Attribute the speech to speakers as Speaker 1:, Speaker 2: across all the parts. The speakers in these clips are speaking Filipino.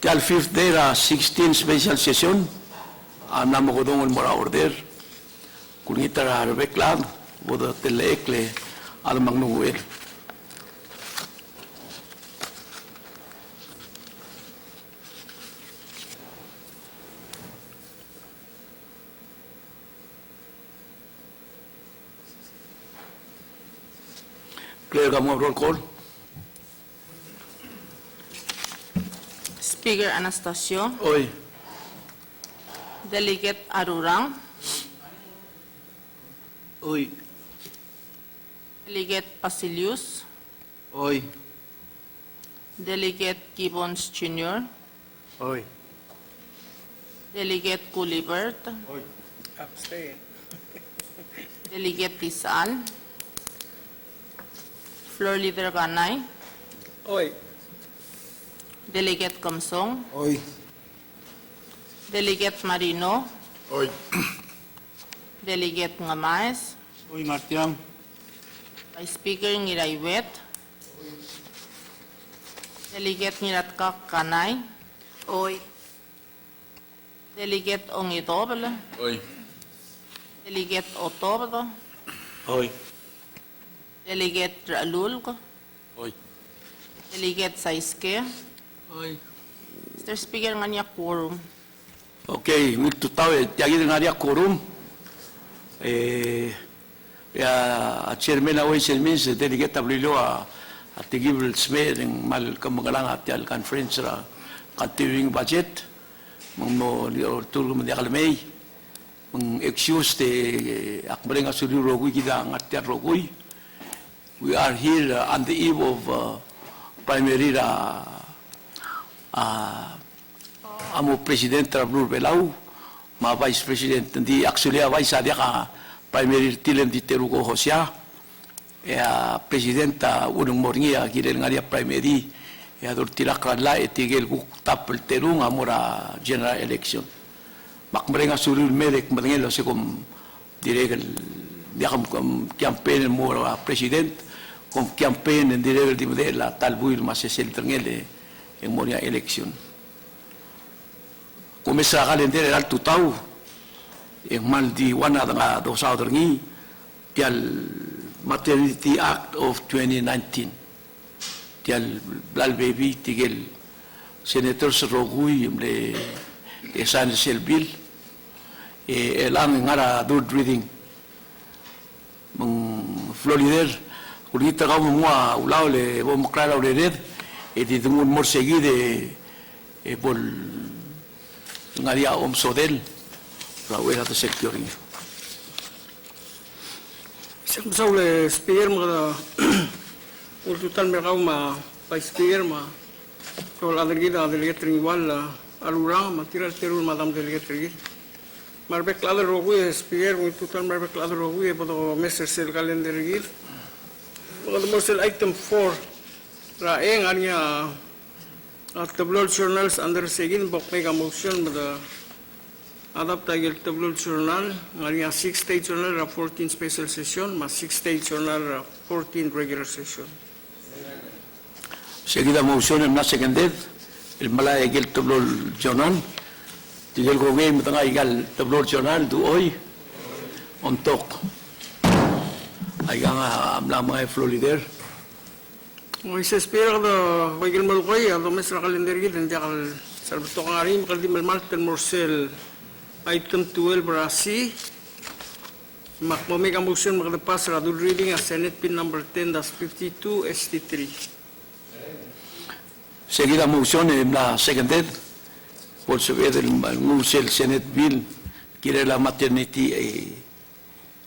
Speaker 1: Till 5th day, 16 special session, namo ko dong mora order. Kung ita harbek lang, bodo teleekle, alamang nunguin. Clear ka mo roll call?
Speaker 2: Speaker Anastasio,
Speaker 1: Oy.
Speaker 2: Delegate Arurang,
Speaker 1: Oy.
Speaker 2: Delegate Pasilius,
Speaker 1: Oy.
Speaker 2: Delegate Gibbons Jr.,
Speaker 1: Oy.
Speaker 2: Delegate Culibert,
Speaker 3: Abstain.
Speaker 2: Delegate Tisal, Floor Leader Ganay,
Speaker 3: Oy.
Speaker 2: Delegate Kamsong,
Speaker 1: Oy.
Speaker 2: Delegate Marino,
Speaker 1: Oy.
Speaker 2: Delegate Ngamaes,
Speaker 1: Oy, Martiang.
Speaker 2: Vice Speaker Ngiraiwet, Delegate Ngiratkak Kanay,
Speaker 4: Oy.
Speaker 2: Delegate Ongidobel,
Speaker 1: Oy.
Speaker 2: Delegate Otobo,
Speaker 1: Oy.
Speaker 2: Delegate Ralulco,
Speaker 1: Oy.
Speaker 2: Delegate Saiske,
Speaker 1: Oy.
Speaker 2: Mr. Speaker, nga niya quorum.
Speaker 1: Okay, ngito tao tiagi nga dia quorum. Ya chairman away chairman se delegate tablilo at tigibel sme ng mal kamagalang at al conference ra continuing budget mo tur mo dia kalmay mong excuse te akbring asuri rogui kita ngat rogui. We are here on the eve of primary amo presidente Rablur Belau, ma vice president di actually vice adia ka primary tilen di Terugo Hosia, presidenta unong morngia girel ngaria primary ya dur tilakran la etigel ku tapel terung amora general election. Makmrenga surul merek mrengelo se kom diregel dia campaign mo president kom campaign en diregel di modela talbuil mas se trengele en moria election. Kumisa kalender al tutau yang mal di wana nga dosa derngi tial Maternity Act of 2019 tial blal baby tigel senator Rogui le essential bill elang ngara third reading meng Florider kulita kau semua ulau le bom klara le red di tungun mor segi de bol ngaria om sodel rawela to securing
Speaker 3: Isang saule speaker mga ultutan mereka ma pa speaker ma kalau ada kita delegate ringwal alurang matira terul madam delegate ringil marbek lado rogui speaker ultutan marbek lado rogui pada mester sel kalender ringil mga morsel item 4 raeng anya tabloid journals under segin bok mega motion pada adap tagil tabloid journal ngariya 6 state journal 14 special session mas 6 state journal 14 regular session.
Speaker 1: seguida motion na seconded el malaya gel tablol journal tigel ko game tanga igal tablol journal du hoy ontok ay nga amla mga Florider.
Speaker 3: Isa espera kada bagil malkoy ang mesra kalender gid hindi akal sarbato kang arim kaldi malmalten morsel item 12 brasi makmamig ang motion makadapas ra dul reading as Senate pin number 10-52 ST3.
Speaker 1: Seguida motion na seconded por subir el Musel Senate bill quiere la maternity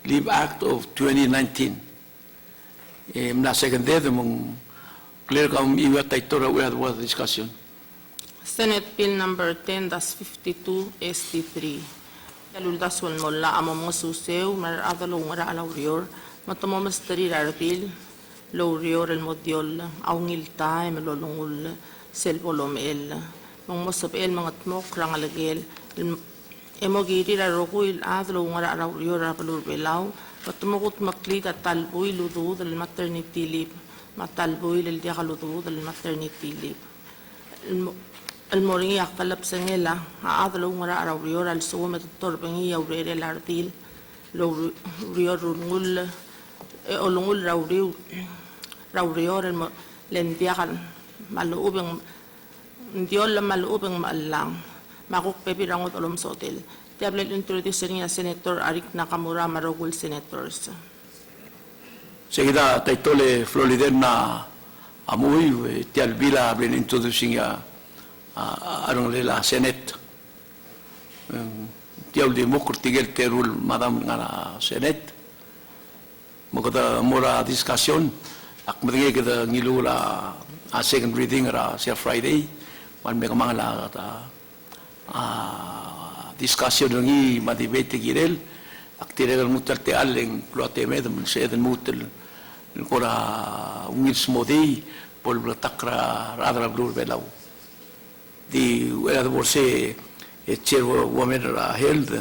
Speaker 1: leave act of 2019 na seconded mong clear kam iwat taitora we had was discussion.
Speaker 2: Senate Bill number 10-52 ST3. Kaluldas wal mola amo mga susew mar adalong ara alaurior matamo masteri rarpil laurior el modiol awngil tay melolungul selbolom el mong mosabel mga tmok rangalagel emo giri rarokul adalong ara alaurior rapalur belaw matmokut maklit at talboy ludo dal maternity leave matalboy lil dia kaludo dal maternity leave الموريني أقلب سنجلا هذا لو مرة روريور السومة التربية ورير الأرتيل لو ريور رنقول أولنقول روريور لنديان مالوبين نديول مالوبين مالlang makuk pepi rangot olom sotel tablet introduce niya Senator Arik Nakamura Marogul Senators.
Speaker 1: Seguida taitole Floriden na amuy tial bila blen introducing ya arong lela Senate. Tial di mo kurtigel terul madam ngana Senate. Magada mora discussion ak madingi kita ngilula a second reading ra sa Friday man may kamangala discussion ngi madibete girel aktiregal mutal te aleng plote med mun seden mutal kora ungils modi pol takra radra blur belau di wala de borse e cherwo women ra held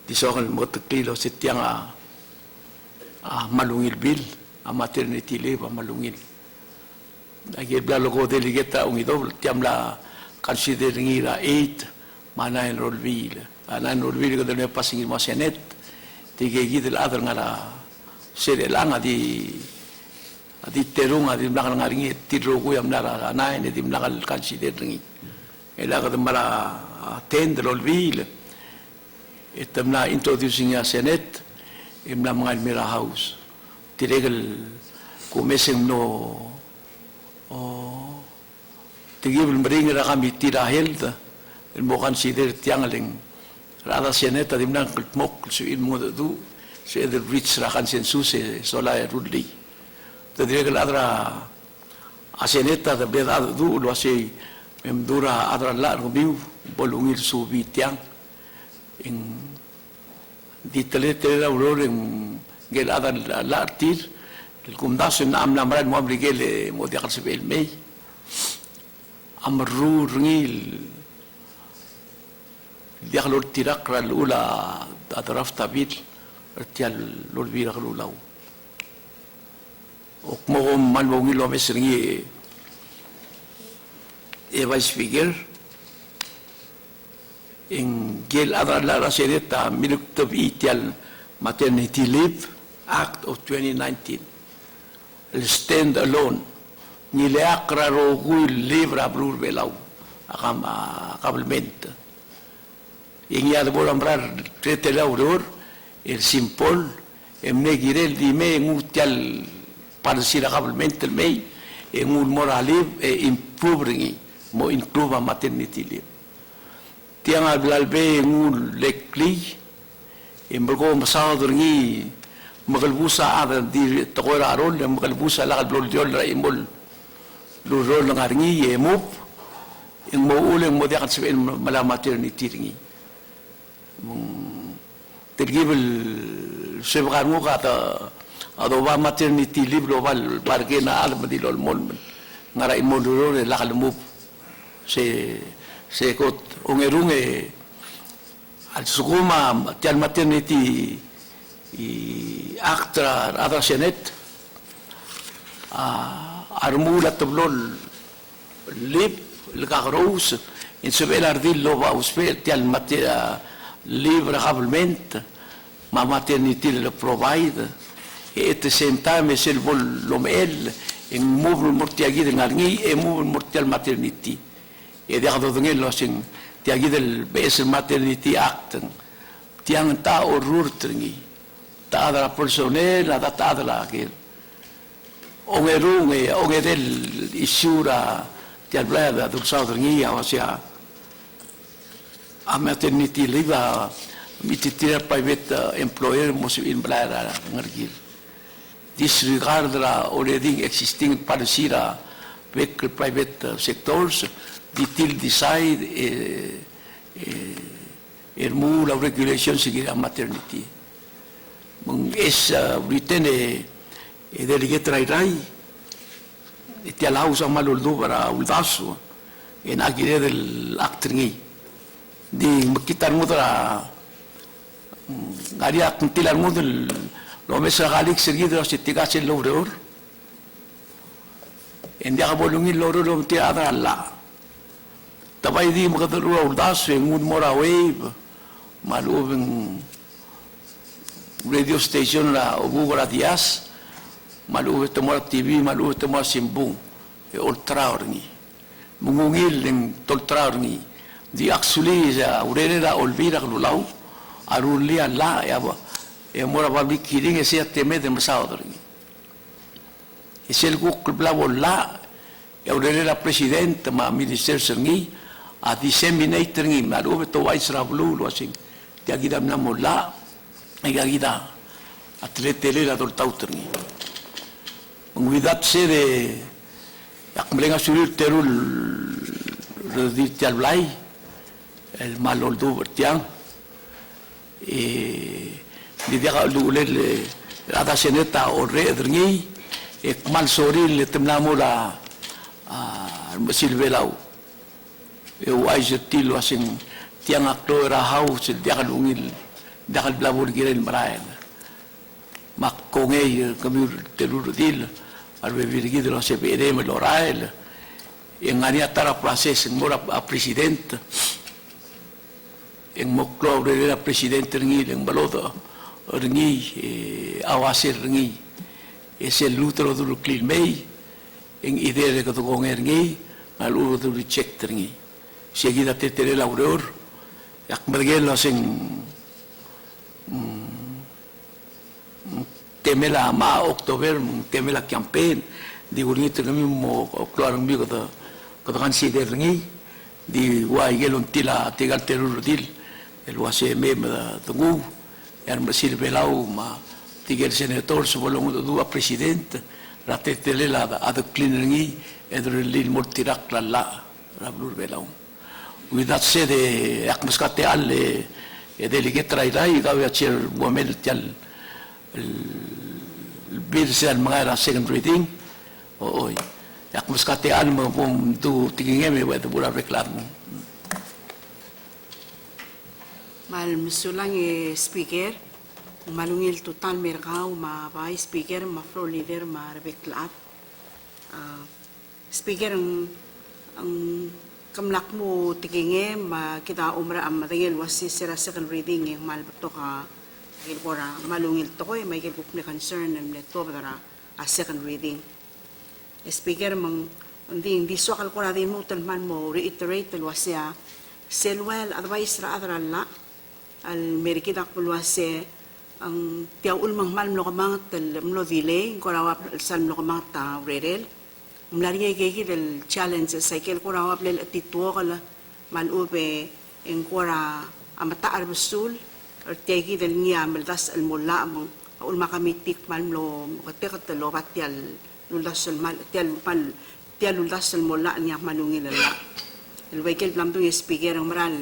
Speaker 1: di sogal motkilo setianga malungil bil a maternity leave a malungil agir bla logo delegata ungido tiamla considering ira 8 mana en rolvil ana en rolvil ko dele passing ma senet tige gidel adar ngara sere langa di terunga di belakang ngaringi tidro ko yam nara ana en di belakang considering ela ko mara 10 rolvil etamna introducing ya senet imla mga mira house tiregal ko mesem no tigil mering ra kami tira health mo consider tiangaling rada seneta dimnang kulmok suin mo du se the rich ra consensus sola rudli tadire adra aseneta de beda du lo ase memdura adra la rubiu bolungir subi tiang in ditelete la aurora en gel adra la artir el kumdas en amna mara mo brigele mo diakal sebel mei amru rngil diakal tirak ral ula atraf tabil tial lol bira lulau ok mo mal mo ngilo mesringi e vice figure in gel adra la sereta miluk tabi tial maternity leave act of 2019 stand alone nile akra rogul libra blur belau akam kabelment yang ya de bolambrar trete lauror el simpol emne girel di me ngutial parsira kabelment el mei engul moralib e improving mo improve maternity leave tiang albe ngul lekli embergo masadur ngi magalbusa ada di tokoira arol yang magalbusa la kalblol diol ra imol lurol ngarngi yemup ing mo uleng mo diakat sibel mala maternity ringi tergibel sebakar mo kata adoba maternity leave global bargena al madilol mon ngara imol lurol la kalmup se kot ongerunge al sukuma tial maternity aktra adra senet armula tablol lip lgagros in sebel ardil lo va uspel tial materia libre kabelment ma maternity le provide et at the same time sel vol lomel in move mortiagi de ngarngi e move mortial maternity e de ado ngel lo sing tiagi del bes maternity act tiang ta orur tringi ta adra personel ada ta adra aquel ongerunge ongedel isura tial blada du saudringi o sea a maternity leave mititira private employer must in blada ngargil disregard la already existing policy with private sectors detail decide remove la regulation seguir maternity mong es written e delegate rai e ti allow sa maluldo para uldaso e nagire del actringi di makitar mo tra ngaria kuntilan mo del lo mesa galik seguido si tigasin loror en dia bolungin loror lo ti adra la Tabay di makatulong das, ngun mora wave, malubing radio station na ubugara dias, malubing temora TV, malubing temora simbung, ultra orni, mungungil ng ultra orni, di actually sa urene na olvira kalulaw, aruli ala, mora bablik kiring siya teme de masao orni. Isel ko klublaw la, urene na president, ma minister sengi, a disseminator ngi malu to wais rablu lo sing dia gidam na mola ega gida atletele la dol tauter ngi ngwidat se de yak mlenga sulir terul di talblai el malol do bertiang di dia lu le ada seneta o re ngi ek mal soril le temnamo la silvelau ai jetil wasing tiang akto rahau sil diakal ungil diakal blabur giren maraen makkongei kami telur dil arbe virgi de lo CPD me lo rael en ania tara proses en mora a president en moklo de la president ngi en balodo ngi awasir ngi es el lutro du clean mei en idea de que to gonger ngi malu du check ngi seguida tetere laureur yak mergel sing temela ma oktober temela campaign di gurnito kami mo klaro mi ko kan sider ngi di wa gelon tila tigal terur dil el wase mem tungu yar masir belau ma tigel senator so volong do president la tetele la ad cleaner ngi edre lil mortirak la blur belau. With that said, akmaskate al delegate rairai gawe acher gomel tial bir sian mga second reading oi akmaskate al mo pum tu tingin me wet bura reklamo
Speaker 4: mal misulang speaker malungil total merkau ma bai speaker ma floor leader ma reklat speaker ang kamlak mo tikinge ma kita umra am matagil wasi sira second reading yung malbato ka kilkora malungil to ko may kilkuk na concern ng neto para a second reading speaker mang hindi so kalkora din mo talman mo reiterate wasi selwell advice ra adralla al merikita kulwase ang tiaul mang mal mlo kamang tel mlo delay korawa sal mlo kamang ta redel mlariye keki del challenge sa kel ko rawap lel atituo kala malube en kora amata arbusul or teki del niya meldas al mulla mo ul makamitik malmlo katek telo batyal lulas al mal tial lulas al mulla niya malungil la el wekel blamdo speaker ang maral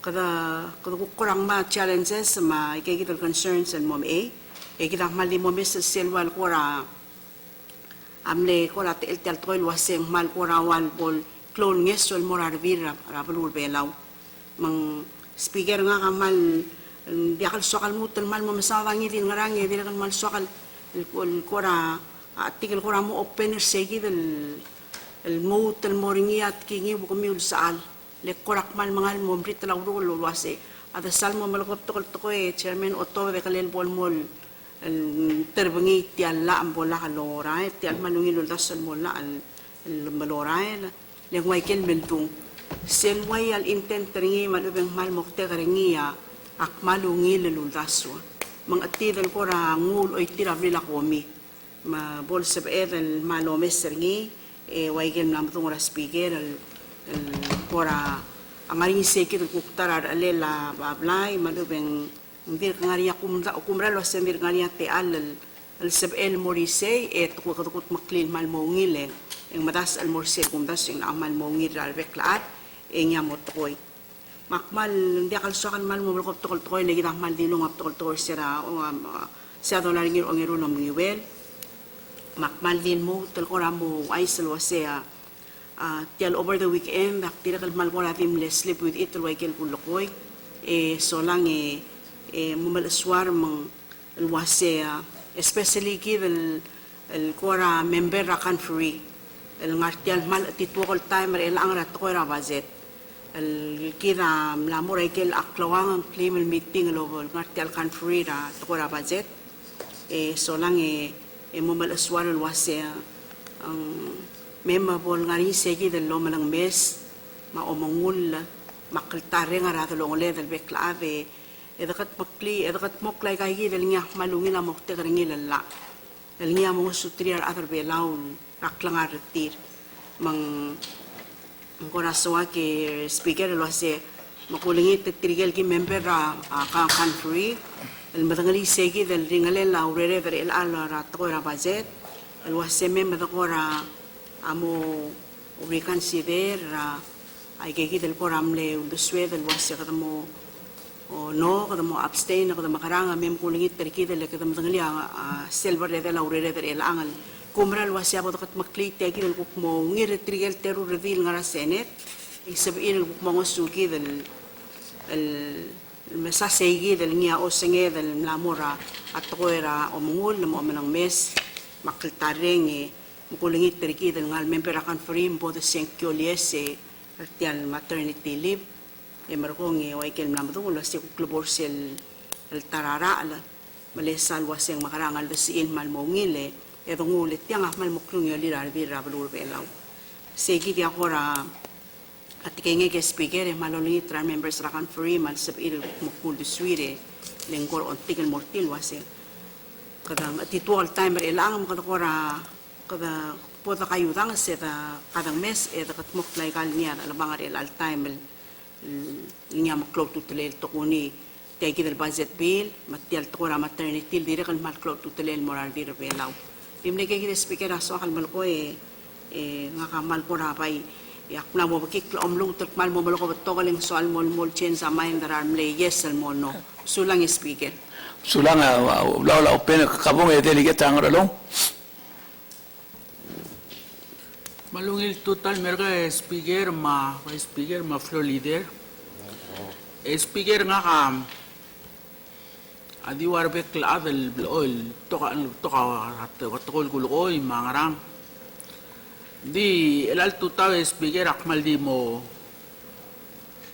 Speaker 4: kada kurang ma challenges ma keki del concerns al mom kita mali mo mes selwal kora amle ko rat el tel toil waseng mal ko rawan bol klon ngesol morar vira rabul belaw mang speaker nga kamal diakal sokal mutel mal mo masawangi din ngarangi din kan mal sokal el kora artikel kora mo open segi del el mutel moringiat kingi bu kami usal le korak mal mangal mo brit law ro wase ada salmo mal ko to chairman otto de kalel bol mol terbengi tial la ambola kalora tial manungil dasal mola al malora le ngwaikel mentung sen way al intent ringi malubeng mal mokte ringia ak malungil luldaso mang atidal ko ra ngul oy tirabli la komi ma bol sab el malomes ringi waikel namtung ra speaker al kora angaring sekit kuktarar alela bablay malubeng Mir ngaria kumra lo sa mir ngaria te al sabel morise ko maklil mal mongil ang matas al morse kumdas ang amal mongil al beklat nya motkoy makmal hindi kalsokan mal mo ko tokol lagi mal dinong ap tokol sira sa dolar ngir ongiro no miwel makmal din mo tel ko ramo ay salwasea tial over the weekend akira kal mal ko natim sleep with it loikel kulokoy so lang mumalaswar mang alwase especially given el kora member rakan free el ngartial mal tituol timer el ang rat ko ra bazet kira mlamura ikel aklawang claim meeting lo ngartial country ra tukura budget so lang mumal aswar wase ang memable ngari segi del lo malang mes maomongul makaltare nga ra lo ngole del beklave edakat moklay kay del nya malungin na mokte karingil la del nya mo sutriar other belaw raklang artir mang corazón que speaker lo hace makulingi titrigel ki member ra country el matangali segi del ringale la urere ver el ala ra to ra budget el wase member ko ra amo reconsider ra ay kiki del poramle unduswe del wase kadamo o no kadamo abstain kadamo makaranga mem kulingi terki del kadamo matangali silver de la urere ver el angal kumral wasya po kat maklite gil kuk mo ngir trigel teru reveal ngara senet isabiin kuk mo suki del el mesasegi del nia osenge del lamura at ko era o mungul mo manang mes makltareng mukulingi terki del ngal member kan free bo de senkyo liese artial maternity leave markong waikel namdo lo si kluborsel el tarara ala malesal waseng makarangal desin mal mongile edong ulit yang ahmal muklung yoli rarbi rabalur belaw. Segi dia kora at kenge ke speaker maloli tra members rakan free mal sab il mukul de suire lengkor ontikal mortil wase. Kadang atitual timer ilang kada kora kada pota kayudang se da kadang mes kat muklay kal niya alabangar el al time niya muklog tutelel tokuni tegi del budget bill matial kora maternity dire kan muklog tutelel moral dir belaw. Dimne kay speaker aso akal malko nga kamal ko rapay yak na mo bakik omlong tek mal mo malko togaling soal mol chen sa main daram le yes al mo no sulang speaker
Speaker 1: Sulang la open kabong delegate ang ralong.
Speaker 5: Malungil total merga speaker ma floor leader. Speaker nga kam adi warbek laadal oil toka tokol kuloy mangarang di elal tutaw speaker akmal di mo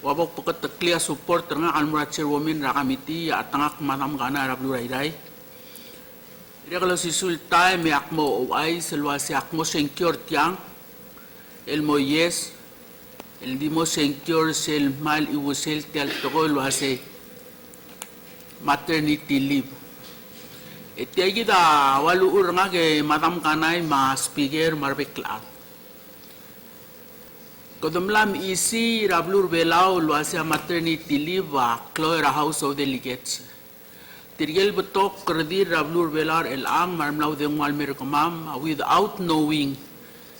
Speaker 5: wabok pakat clear support nga almura chairwoman ra committee at ngak manam gana ra blurayday ida kalo si sultay me akmo oay selwa si akmo secure tiang el mo yes el di mo secure sel mal iwusel tial tokol wase maternity leave. Iti da waluur nga ke madam kanay ma speaker marbeklat. Kodumlam isi rablur belaw luasya maternity leave wa Cloyra House of Delegates. Tirgel betok kerdir rablur belar elang marmlaw deng walmer kamam without knowing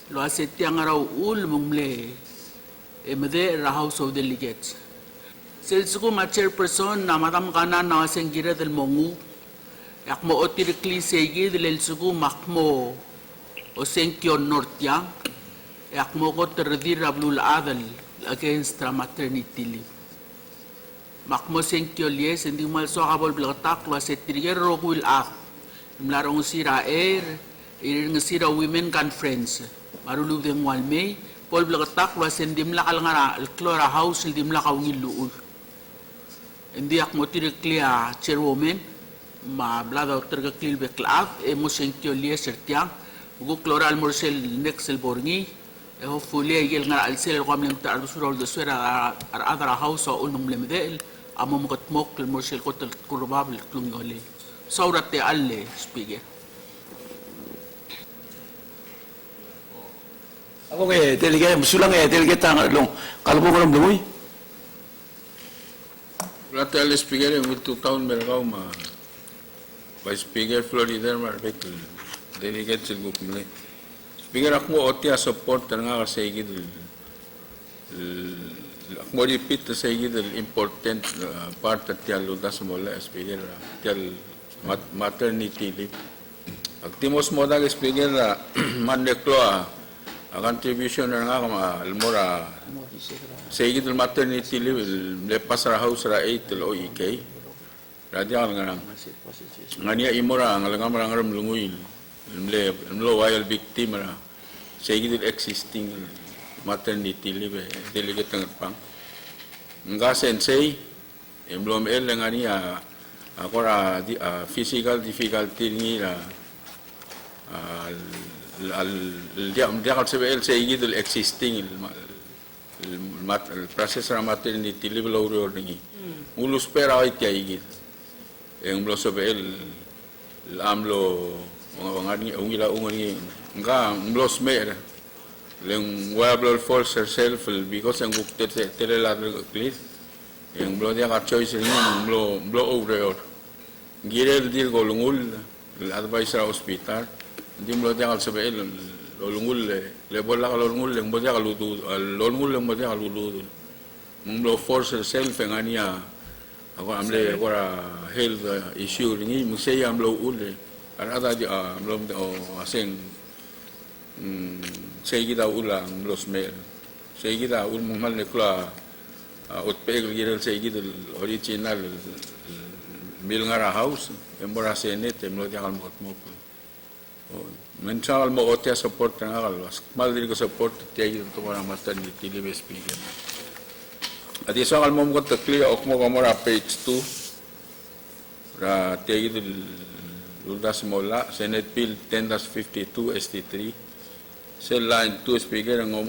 Speaker 5: luasya tiang raw ul mumle emede ra House of Delegates. Selsuko ma chairperson na matam kanan na waseng gira del mongu yak mo otirikli segi del suku makmo o senkyon nortyang yak mo ko terdir rablul adal against maternity leave makmo senkyo lies hindi mal so kabol blatak waset trigger rokul ak mlarong sira iring sira women conference marulub deng walme pol blatak wasen dimla kalngara Cloyra House dimla kawngil luul. Hindi ak mo tinakliya chairwoman, ma blada tergaklil beklaf, mo senkyo liya sertiang, ugo Cloyra almorsel next el borngi, hopefully igil nga alsel ko amling ta ardusurol de suera adara house o unum lemedel, amo mo katmok almorsel ko probable klung yoli. Saurat te alle speaker.
Speaker 1: Ako delegate sulang delegate ang ralong. Kalbo ko ng lumoy.
Speaker 6: Rata al speaker yung wiltu taon mergaw ma Vice Speaker Florida marbek delegate sil gupmile. Speaker akmo otia support nga kasi igid akmo repeat sa igid important part at tialo das mola speaker tial maternity leave. Aktimos mo dag speaker mandeklo a contribution nga kama almora Sige del maternity leave le pasara house ra 8 lo IK. Radia nga ngania imora nga lang marang lunguil. Le lo wild victim ra. Sige del existing maternity leave delegate ng pang. nga sensei emblom el ngani akora physical difficulty ni la dia kalsebe el seigi del existing el proceso maternity leave lo ro ni ulus pera ay tiaigi emblom sebe el amlo ngani ungila ungani nga mblos mer leng wablo false herself because ang gukte tele la cliff yang blo dia ka choice ni blo over girel dir golungul advice ra hospital dim blo dia kal sabe lolungul le bola ka lolungul leng bo dia ka ludu lolungul leng bo dia ka ludu blo force herself ngania ako amle ora health issue ni musay am blo ul ada di blo aseng Segi da ulang los mer. Segi da ul mumal ne kla utpeg girel segi del original milngara house embora senet emlo jangal mot mok. Menchal mo otia support ngal was mal dir ko support tiay to para maternity leave speaker. Adi sangal mom ko clear ok mo kamora page 2 ra tiay del ludas mola Senate Bill 10-52 ST3 Sel line 2 speaker ang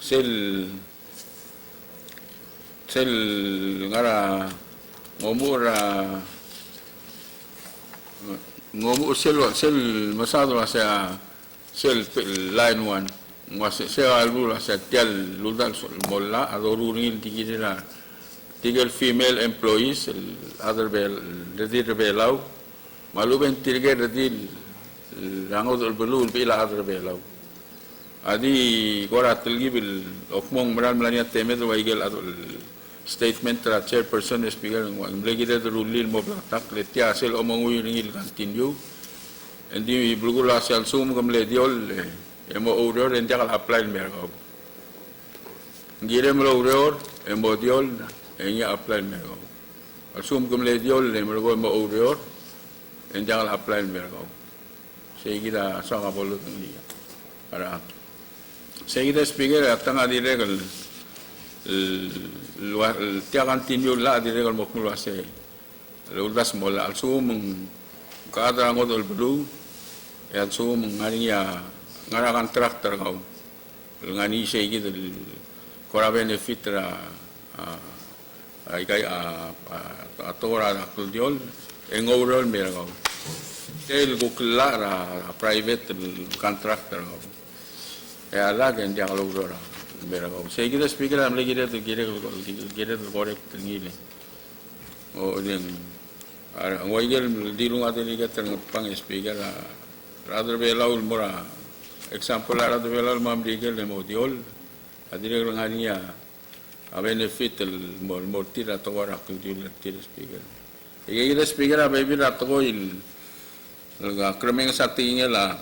Speaker 6: sel ngara ngomura sel masado sa sel line 1 was se alula sa tel ludal molla adoruril tigila tigel female employees other bel the belau maluben tirger dil Rango del belul bila adre belau. Adi korat bil okmong meral melania temet waigel adol statement tra chairperson speaker ng blegide rulil mo blatak letia sel omong uyingil continue. Endi blugula sel sum gamle diol emo order and jakal apply mergo. Ngire mo order emo diol enya apply mergo. Asum gamle diol emo mo order and jakal apply mergo. Seguida sama bolu ni para seguida speaker atanga diregal tiakan tinyo la diregal mokmul ase ludas mola alsum kada ngodol blu ya alsum ngania ngarakan traktor kau ngani seguida kora benefit ra ay kay atora kuldiol engorol meragaw el gukla private contractor ya la gen dia kalau dora meragaw saya kita speaker am lagi dia tu kira correct ngile o yang waigel dilung ate ni kat pang speaker rather belau mora example rather belau mam digel mo diol adire ngania a benefit el mortir a tawara kuldiol tir speaker kita speaker a baby ra to la kremeng sa tingin la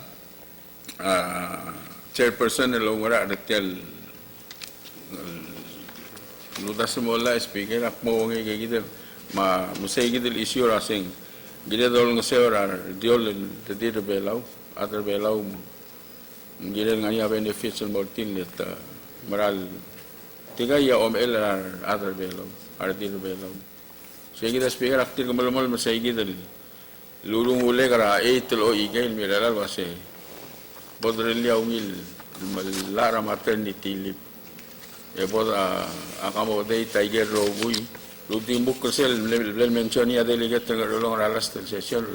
Speaker 6: chairperson lo ngara detel ludas mola speaker ak mo ngi gide ma musay gide issue rasing gide dol ng seora diol de dir belau other belau gide ngani benefits mo tin let moral tiga ya om el other belau ar dir belau say gide speaker aktir kumol musay gide lulung ule kara eitel o igel mirala wase bodrelia ungil lara maternity leave e boda akamo dei tiger robui luting book sel le mention ya delegate ngolong ralas tel session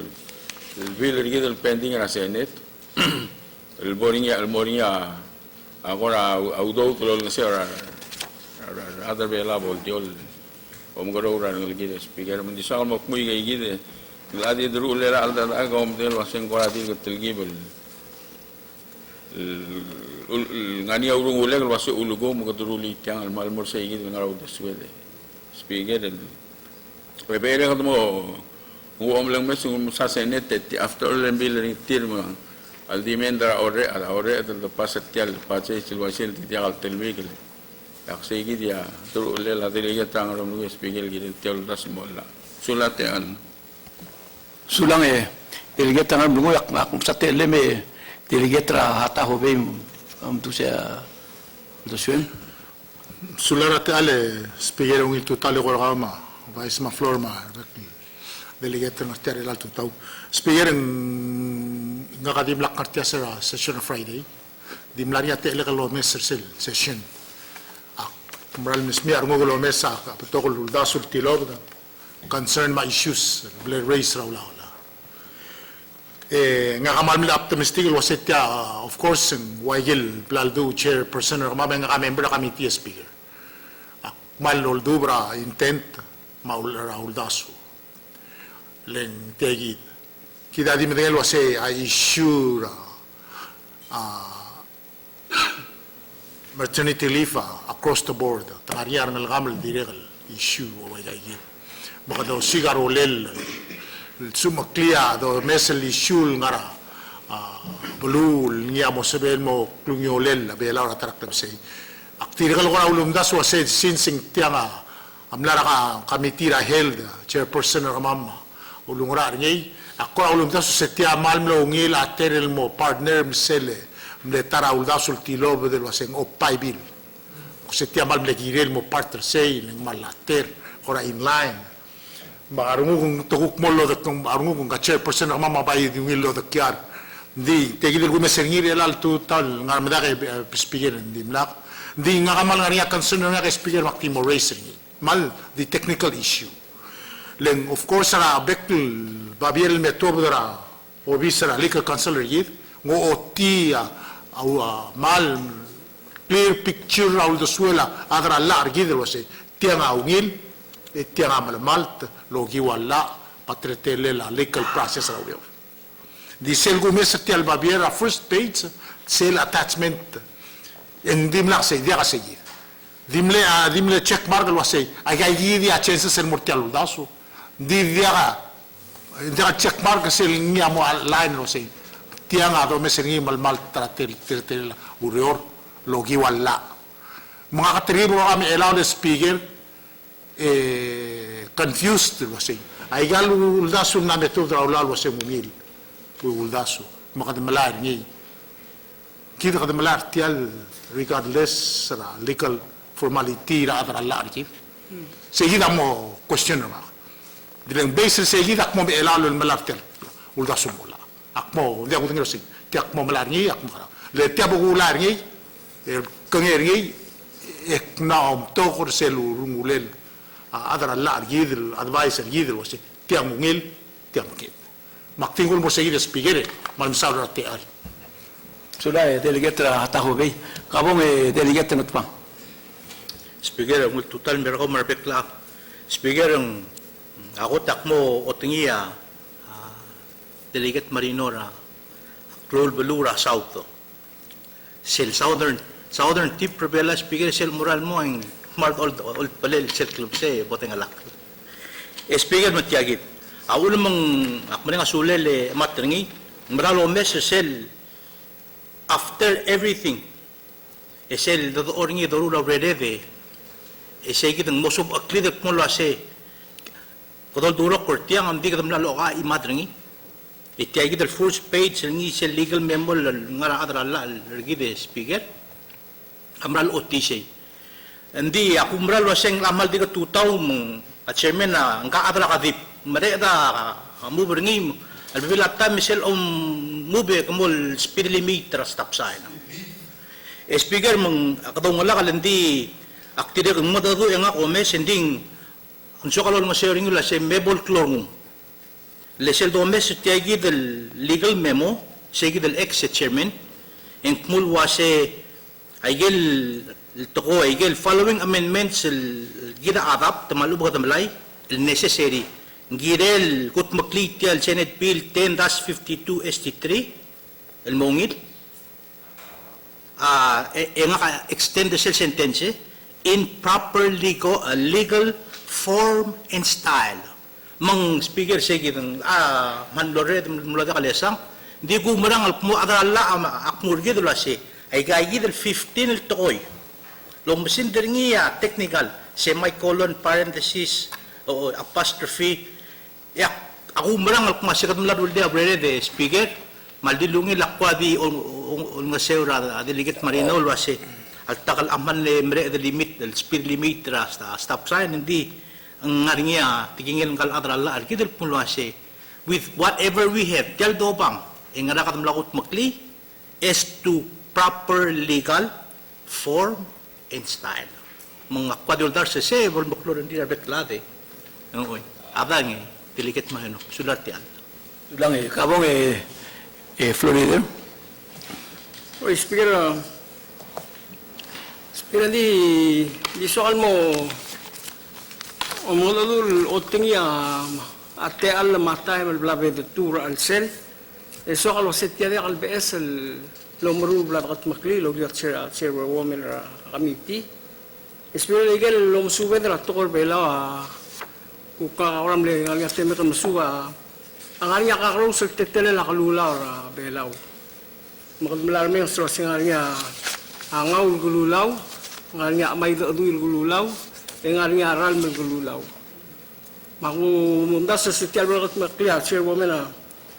Speaker 6: el bill rigid el pending ra senet el boring ya agora audo tolo ng sera other bela bol diol omgoro ran ngil speaker mun disal mok muy gide Ladi dulu lera alda agam del waseng korati ketelgibel. Ngani urung uleg wasu ulugo mugaduruli tiang almal morsai gitu ngarau deswede. Speaker del. Pebere katmo uom lang mesung sa senete after all bil tir mo aldimendra ore del pasatial pache silwasil tial telmigel. Aksai gitu ya dulu lela delega tangaram lu speaker gitu tial dasmola. Sulatean
Speaker 1: Sulang delegat tangan bunguyak na kung sa teleme delegat ra hata hobem tu saya tu suen
Speaker 7: Sularate ale spiegare un il totale corama, vais ma florma, delegate ng tiare la tutaw. Spiegare nga kadim lak kartia sa session of Friday. Dimlari ate ele kalo mes session. Kumral mis mi arngo kalo mes sa patokol uldasul tilob concern ma issues ble raise raw la. Nga kamal mila optimistic wasetya of course waigil plaldo chairperson or nga member na committee speaker. Malol dubra intent maulara uldasu len tegid kita di medel wase a issue maternity leave across the board tangariar ng gamal direct issue o wayagid baka daw sigaro lel sumaklia do mesel issue ngara bulul niya mo sabihin mo klungyo lel abela ora taraktab say Aktirikal ko na ulumdas was said sinsing tiyanga amlara ka kamitira held chairperson ng mama ulungra niya ako na ulumdas sa tiya malmlo ngil aterel mo partner misele mletara uldas ultilo bedel waseng opay bil sa tiya malmle girel mo partner say ng malater ora in line maarungo kung tukuk mo lo datong maarungo kung ka chairperson ng mama bayid yung ilo dakyar hindi tegidil ko mesengir elal tutal nga madake speaker hindi mlak di nga kamal nga niya concern nga kay speaker makti mo race rin mal the technical issue len of course ra bektul babiel metobra obisra legal counselor yid ngo oti mal clear picture raul de suela adra lar gid lo se tianga ungil tianga mal malt logi wala patretele la legal process raul di selgo mes tial babiera first page sel attachment hindi mla kasi dia kasi dimle check mark lo say ay gidi a chances el mortal daso di dia check mark kasi niya mo line lo say tianga do mesengi mal tratel urior logi wala mga katribo kami elaw de speaker confused lo say ay galu daso na meto draw lo say mumil daso makadamalar ni kita kadamalar tial regardless sa legal formality na atara largi seguida mo question na dilang basis seguida mo elalo malartel ulda sumula akmo dia ko tingiro sig tiak mo malargi akmo le tiabo ulargi kangergi ek naom to ko selu rungulel atara largi del advisor gidel wasi tiang ngil tiang kit maktingol mo seguida speaker man saura te al
Speaker 1: Sudah delegate tahu be, kamu delegate nut pang.
Speaker 8: Speaker ang total merako marpekla. Speaker ang ako takmo otingiya delegate Marinora Clol Balura South. Sel southern tip prebela speaker sel moral mo ang mart old palel sel club say boteng alak. Speaker matiagit. Awul mang akmo nga sulele matringi maralo mes sel after everything, esel do oringi do rula redeve, esay kitang mosob akli de kung lo ase, kodol duro kortiang ang di kadam lalo ka imadringi, iti ay kitang first page ng isel legal memo nga adra lagi de speaker, amral otisay, hindi ako mral waseng amal di ka tutaw mong at chairman na ang kaadra kadip, mareda mubringi Albibilata misel mube kamol speed limit stop sign. Speaker mang akadong wala kalandi aktide kung madado yang ako mes ending ang sokalol masering ula se mebol klong. Lesel do mes tiagi del legal memo segi del ex chairman en kumul wase aigel toko aigel following amendments gida adap tamalubo tamalay necessary Girel kut maklitial Senate Bill 10-52 ST3 el mongit nga extend the sentence in proper legal form and style mang speaker sige ng manlore mula da kalesang di ko marang mo adala akmurgi dulasi ay gayi del 15 el toy long masinder niya technical semicolon parenthesis o apostrophe ya ako marang masikat mladul dia brede de speaker maldilungi lakwa di on nga seura delegate marino wase al takal aman le mere de limit del speed limit sta stop sign hindi ang ngaringa tigingil kal adralla arkidel punwase with whatever we have tel dobang ingara katam lakot makli is to proper legal form and style mga kwadildar sa sebol maklor hindi beklade noy adang diliket mahino sulat yan
Speaker 1: lang kabong Florida.
Speaker 3: O, Speaker, Speaker, di soal mo, o mga lalul, o tingi ate al matay malblabe de tura al sel, e soal o setya de kalbes al lomru blabat makli, lo gyat chair woman committee. Speaker, igel lomsuwe de la tokor bela, kuka oram le ngalya teme kamsuwa, ang anya kakarong sa tetele la kalula or belaw. Makadmalarmi ang sila nga niya angaw gululaw, nga niya amay do'il gululaw, nga niya aral mal gululaw. Makumunda sa sitial mo kat makliya, chairwoman na,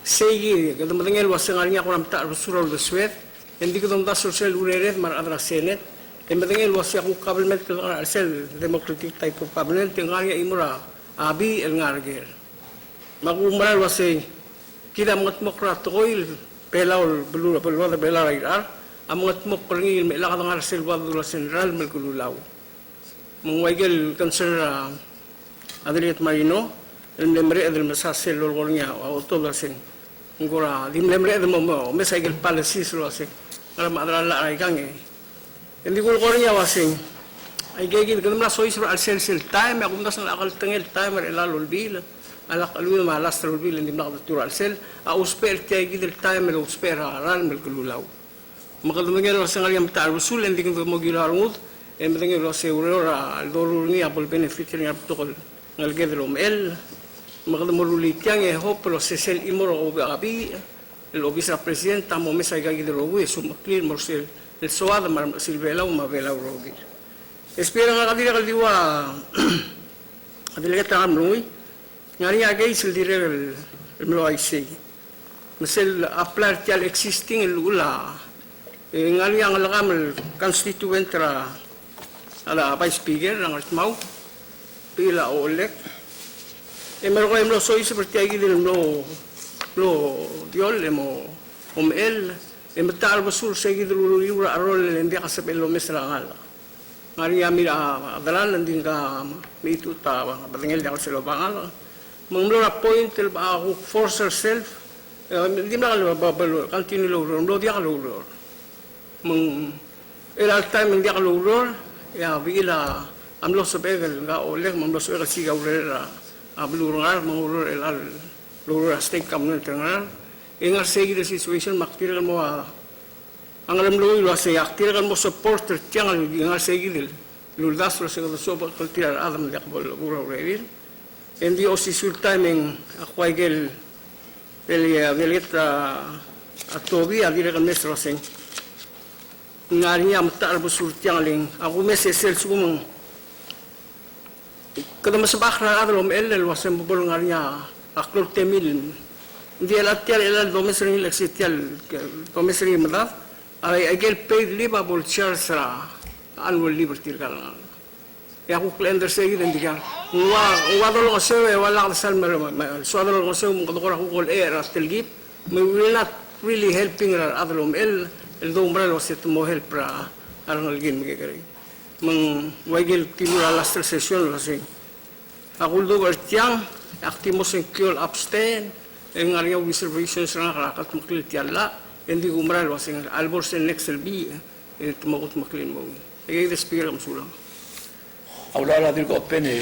Speaker 3: segi, kada matangel was nga niya kunam ta sural the sweat, hindi ko tumda sa sel ureret mar adra senate, matangel was siya kung cabinet ko nga sel democratic type of cabinet, nga niya imura abi el ngarger. Makumaral was kita mga demokrato ko pelaw belula pelwa da bela rairar amongat mo perngil me la kadang arsel wa dula central mel kululaw mungwaigel concern adeliet marino el membre del masasel lor gornya o to la sen ngora dim membre del mo mesaigel policy lo se ala madra la ai gange endi gol gornya wasing ay gegil kadam la sois al sel time akum das na akal tengel timer elalol bil ala kalu ma lastro bil hindi nakatural sel a usper kay gidel time lo usper aral mel kululaw makadumengel sa ngaliyam tar usul hindi ko mo gilarungud e medengel lo se urora al dorur ni apol benefit ni aptokol ngal gedelo mel makadumuruli kyang e hop lo se sel imoro obi el obisra presidenta mo mesa gidelo we sumaklir morsel el soada mar silvelaw ma velaw rogi espera nga kadira kaldiwa kadila ta amloy ngari agay sil dire el mlo ay sig masel apply tial existing el ula ngari ang lakam el constituent ra ala vice speaker ang mau pila olek mero ko mlo soy seperti ay gidil mlo diol mo el metal basul sa gidil ura arol hindi ka sa pelo mesra ngala ngari amira adalan din ka mitu ta batengel daw sa lobangal mengulur point el aku force herself hindi na kalababalo continue lulur lo dia kalulur meng el time hindi kalulur ya bila amlo sobegel nga oleh mamlo sobegel siga urera ablurungar mengulur el al lulur state kamno tengar ingar segi the situation maktir mo ang alam lo ilo sa yaktir kan mo supporter tiang ingar segi del luldas lo sa soba kultirar adam dia kabol uro revil Hindi o si sultaming akwaigel velit atobi adire kan mesro sing ngari niya matar bu sultiang ling aku mesesel sumung kada masabakra adrom ellel wasem bol ngari niya aklor temil hindi alatial elal domesri leksitial domesri madaf ay agel paid livable charge sa annual liberty kalan ya aku klender segi dan dikan wa dolo sewe wala kasal so dolo sewe mo kadokora ko kol air astelgip we will not really helping adlom el dombra lo set mo help ra arangal gin megeri mang wagel timura last session lo sing aku do tiang aktimos en kill abstain en area observations ra rakat mukil tialla endi umra lo sing albor sen next bi tumakot maklin mo ay the speaker am sulang
Speaker 1: Aula dir ko pene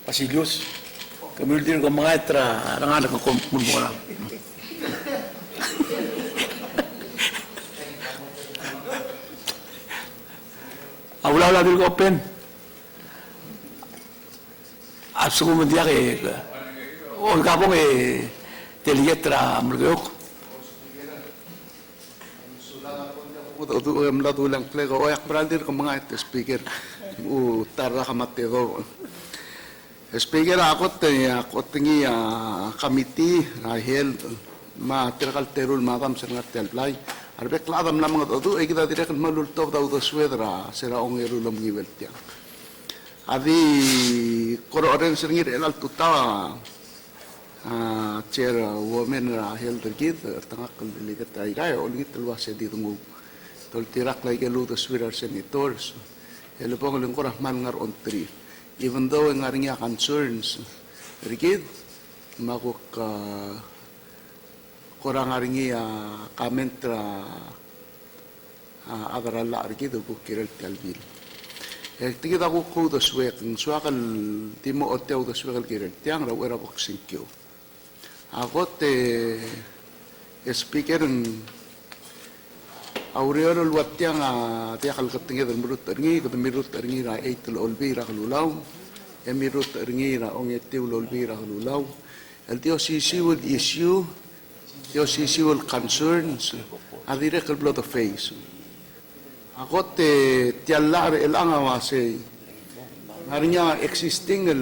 Speaker 1: pasilios kamil dir ko mga tra rangan ko kumulmora Aula dir ko pen asu mo dia ke o kapong teletra mulgok
Speaker 9: mladulang plego o yak brandir ko mga speaker u tarra kamatego speaker ako tingi committee held ma terkal terul magam sa ngatel play Arbek la adam lamang atu e kita direk malul top da swedra sera ongeru lam giweltiang. Adi koro oren sengir elal tuta chair women ra hel terkit tengah kembali kita ikai olgit luas di tunggu. Tol tirak lagi lu the sweder senators. Elpong leng korah man ngar on tri. Even though ngarnya concerns terkit makuk korang aringi kamentra agar Allah arki tu bukirel talbil. Tinggi aku kau tu suek, suakal timo oteu tu suekal kirel tiang rawu era boksingkio. Aku te speaker Aureo luat tiang tiakal ketinggi dan mirut teringi ra eitul olbi ra kalulau, mirut teringi ra ongetiu olbi ra kalulau. El sisi would issue. Your issue concerns adire kal blood of face. Ako te tialar elang awase. Harinya existing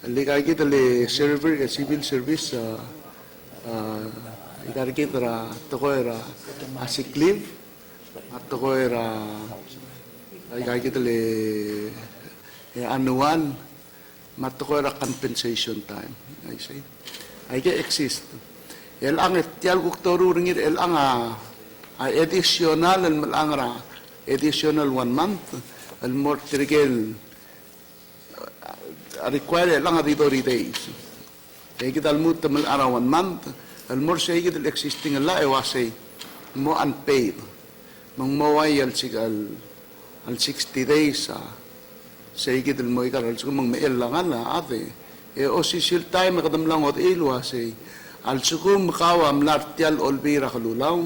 Speaker 9: ligay kita le server civil service ligay kita ra toko era sick leave at toko era ligay kita le annual matoko era compensation time. I say I get exist. El ang tial guktoru ringir el ang additional el malangra additional 1 month el more trigel require el ang adidori days. Kaya kita almut tamal ara 1 month el more say kita existing la ewase mo unpaid mang maway el sigal al 60 days say kita mo ikal al sumang mail lang ala ate o sisil time kadam lang ot ilwa say al sukum kawam lartial olbira kalulaw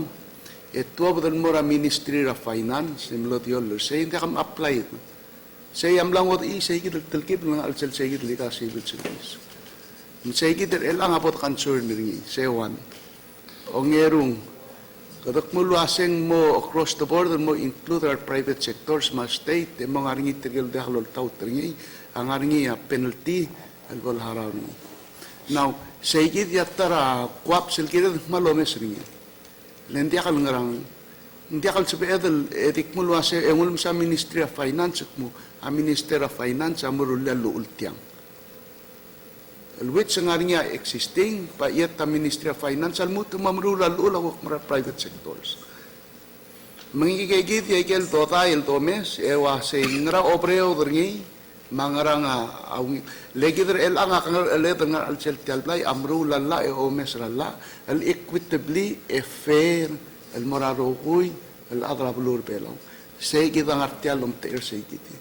Speaker 9: etwa badal mora Ministry of Finance imlot yollo say hindi kam apply say am lang wat say gid talkib lang al say gid lika civil service say gid elang apot concern ringi say one ongerung kadak mo luaseng mo across the border mo include our private sectors ma state mo ngaringi tigil dahlol taw ringi ang ngaringi penalty al gol haram now Seigid yatara kuap silkirid malomes ringi. Lendi akal ngarang, hindi akal sabi edel edik mo luwase engul sa Ministry of Finance mo, a Minister of Finance amurulya luultiang. Which nga niya existing pa yet a Ministry of Finance almuto mamrula luulawak mara private sectors. Mangigigit yakel tota el tomes ewa se ngra obreo ringi. Mangarang legidr el ang kangal letter nga al seltialblay amru lalla e omes lalla el equitably e fair el morarokuy el adrablur belaw say kita ngartial om ter say kiti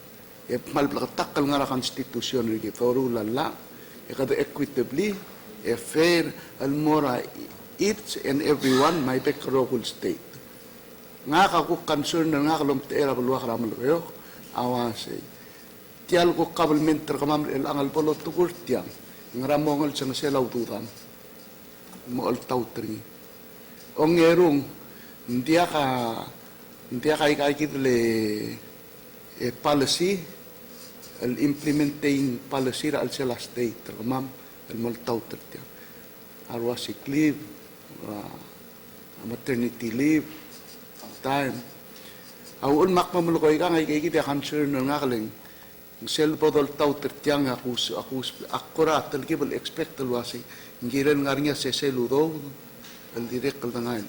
Speaker 9: e malblaktakal nga konstitusyon ri toru lalla e kada equitably e fair el mora each and everyone may be rokul state nga kakuk concern nga kalom ter abluwa karamal yo awase tial ko government terkamam el angal polo tukur tiang ngramongol sang selaw tutan mo al tautri ongerung ndia ka ikit le policy el implementing policy al sela state terkamam el mo tautri tiang arwa sick leave maternity leave time awul makmamulukoy ka ngay kikit ya concern nga kaling sel bodol tau tertiang akus akura telkibel expect luasi ngiren ngarnya seseludo el direct dengan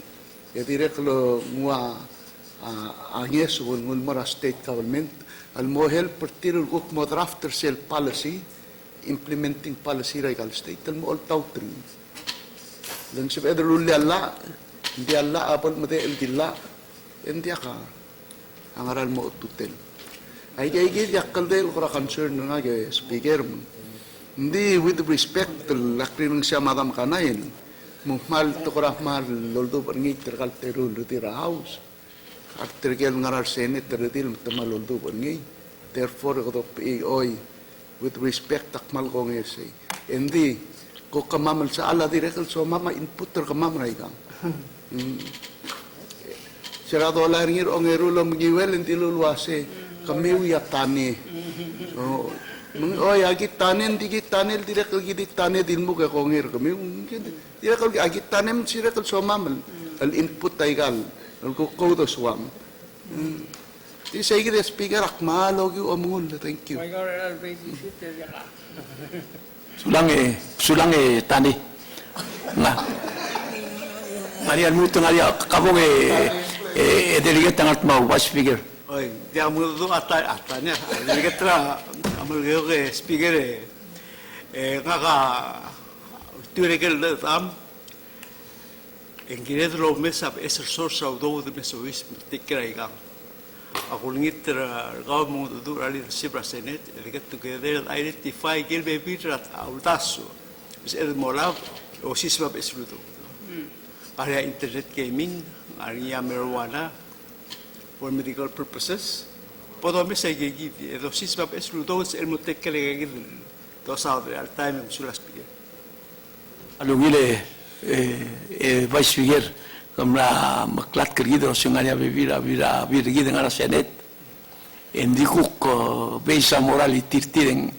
Speaker 9: ya direct lo mua anges ngul mora state government al mohel pertirul kuk mo drafter sel policy implementing policy regal state el mo tau tri dan sebeda lulli alla di alla apal mate el dilla endia ka angaral mo tutel ay yakal del kora concern nga ke speaker hindi with respect lakrin ng siya madam kanayin muhmal to kora mal loldo pergi terkal terul tira house at terkel ngarar senate teril tamal loldo pergi therefore ko oi with respect takmal ko ngese hindi ko kamamal sa ala direkal so mama input ter kamam raigang sirado la ngir ongerulo mgiwel intilulwase kami uyatani. Oh, agit tanen digit tanel direk lagi di tane dilmu ke kongir kami. Direk lagi agit tanem sirek somamal. الانبوت تايقال الكوكو سوام دي سيجي سبيكر أكمل لوجي أمول thank you
Speaker 3: May karoon babysit ka.
Speaker 1: sulang tani nga Marian muto nga kabong delegate tangat mau vice speaker
Speaker 10: Oy, dia mo do atanya. Delegetra amal geo ke speaker ngaka turegel tam engkiret lo mesap eser source of do de mesois tikra igang. Ako lingit gaw mo do ali sibra senet get together identify gil be bitrat autaso. Bis el molab o sisma besluto. Area internet gaming, area marijuana for medical purposes. Podome sa gigi, do sisma besluto el motekele gigi do sa al time sulas pige.
Speaker 1: alungile vice speaker kamra maklat kergido sunganya bebira birgi dengan senet endikuk beisa moral tirtireng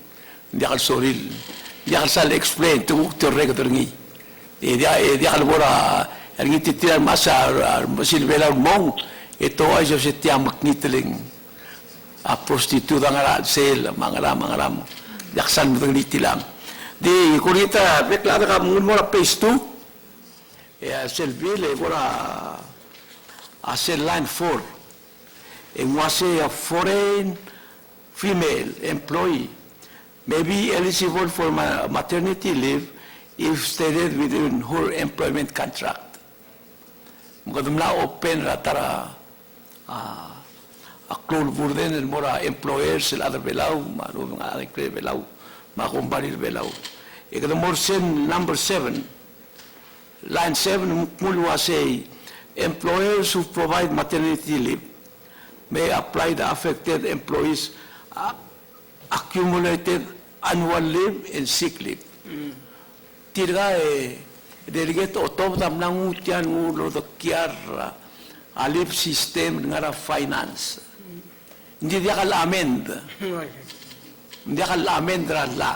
Speaker 1: diakal soril diakal sal explain tu terreg terngi dia albora ergi tirtiran masa masil bela mong ito ay sa setia makniteling a prostituta ngara sel mangaram jaksan betul tilang di kurita beklada ka mura phase 2 selvile bora a sel line 4 and was a foreign female employee may be eligible for maternity leave if stated within her employment contract mukadumla open ratara aklol burden el mora employers el other belau malu nga kre belau ma company belau ikadum more sen number 7 line 7 mulwa say employers who provide maternity leave may apply the affected employees accumulated annual leave and sick leave tirga delegate otob dam nang utian ngulo do kiar alip system ngara finance hindi dia kal amend dia kal amend la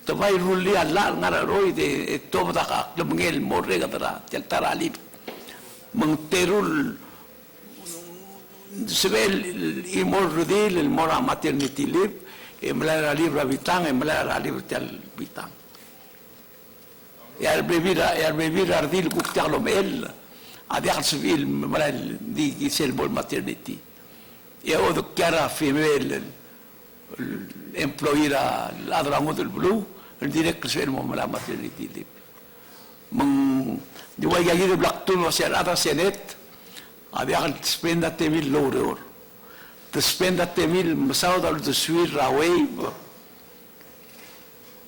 Speaker 1: tabay ruli alla ngara roy de tob da ka lumngel morre gadara tel taralip mangterul sebel imor rudil el mora maternity leave emla libra bitang emla libra tel bitang ya bebir ardil kuktarlo mel adiak civil malal di gisel bol maternity ya odo kara female employee la adrango del blue el direct civil mo mala maternity di mang diwai gagi de black tun was ya ada senet adiak spend that mil lower to spend that mil masao dal to sweet away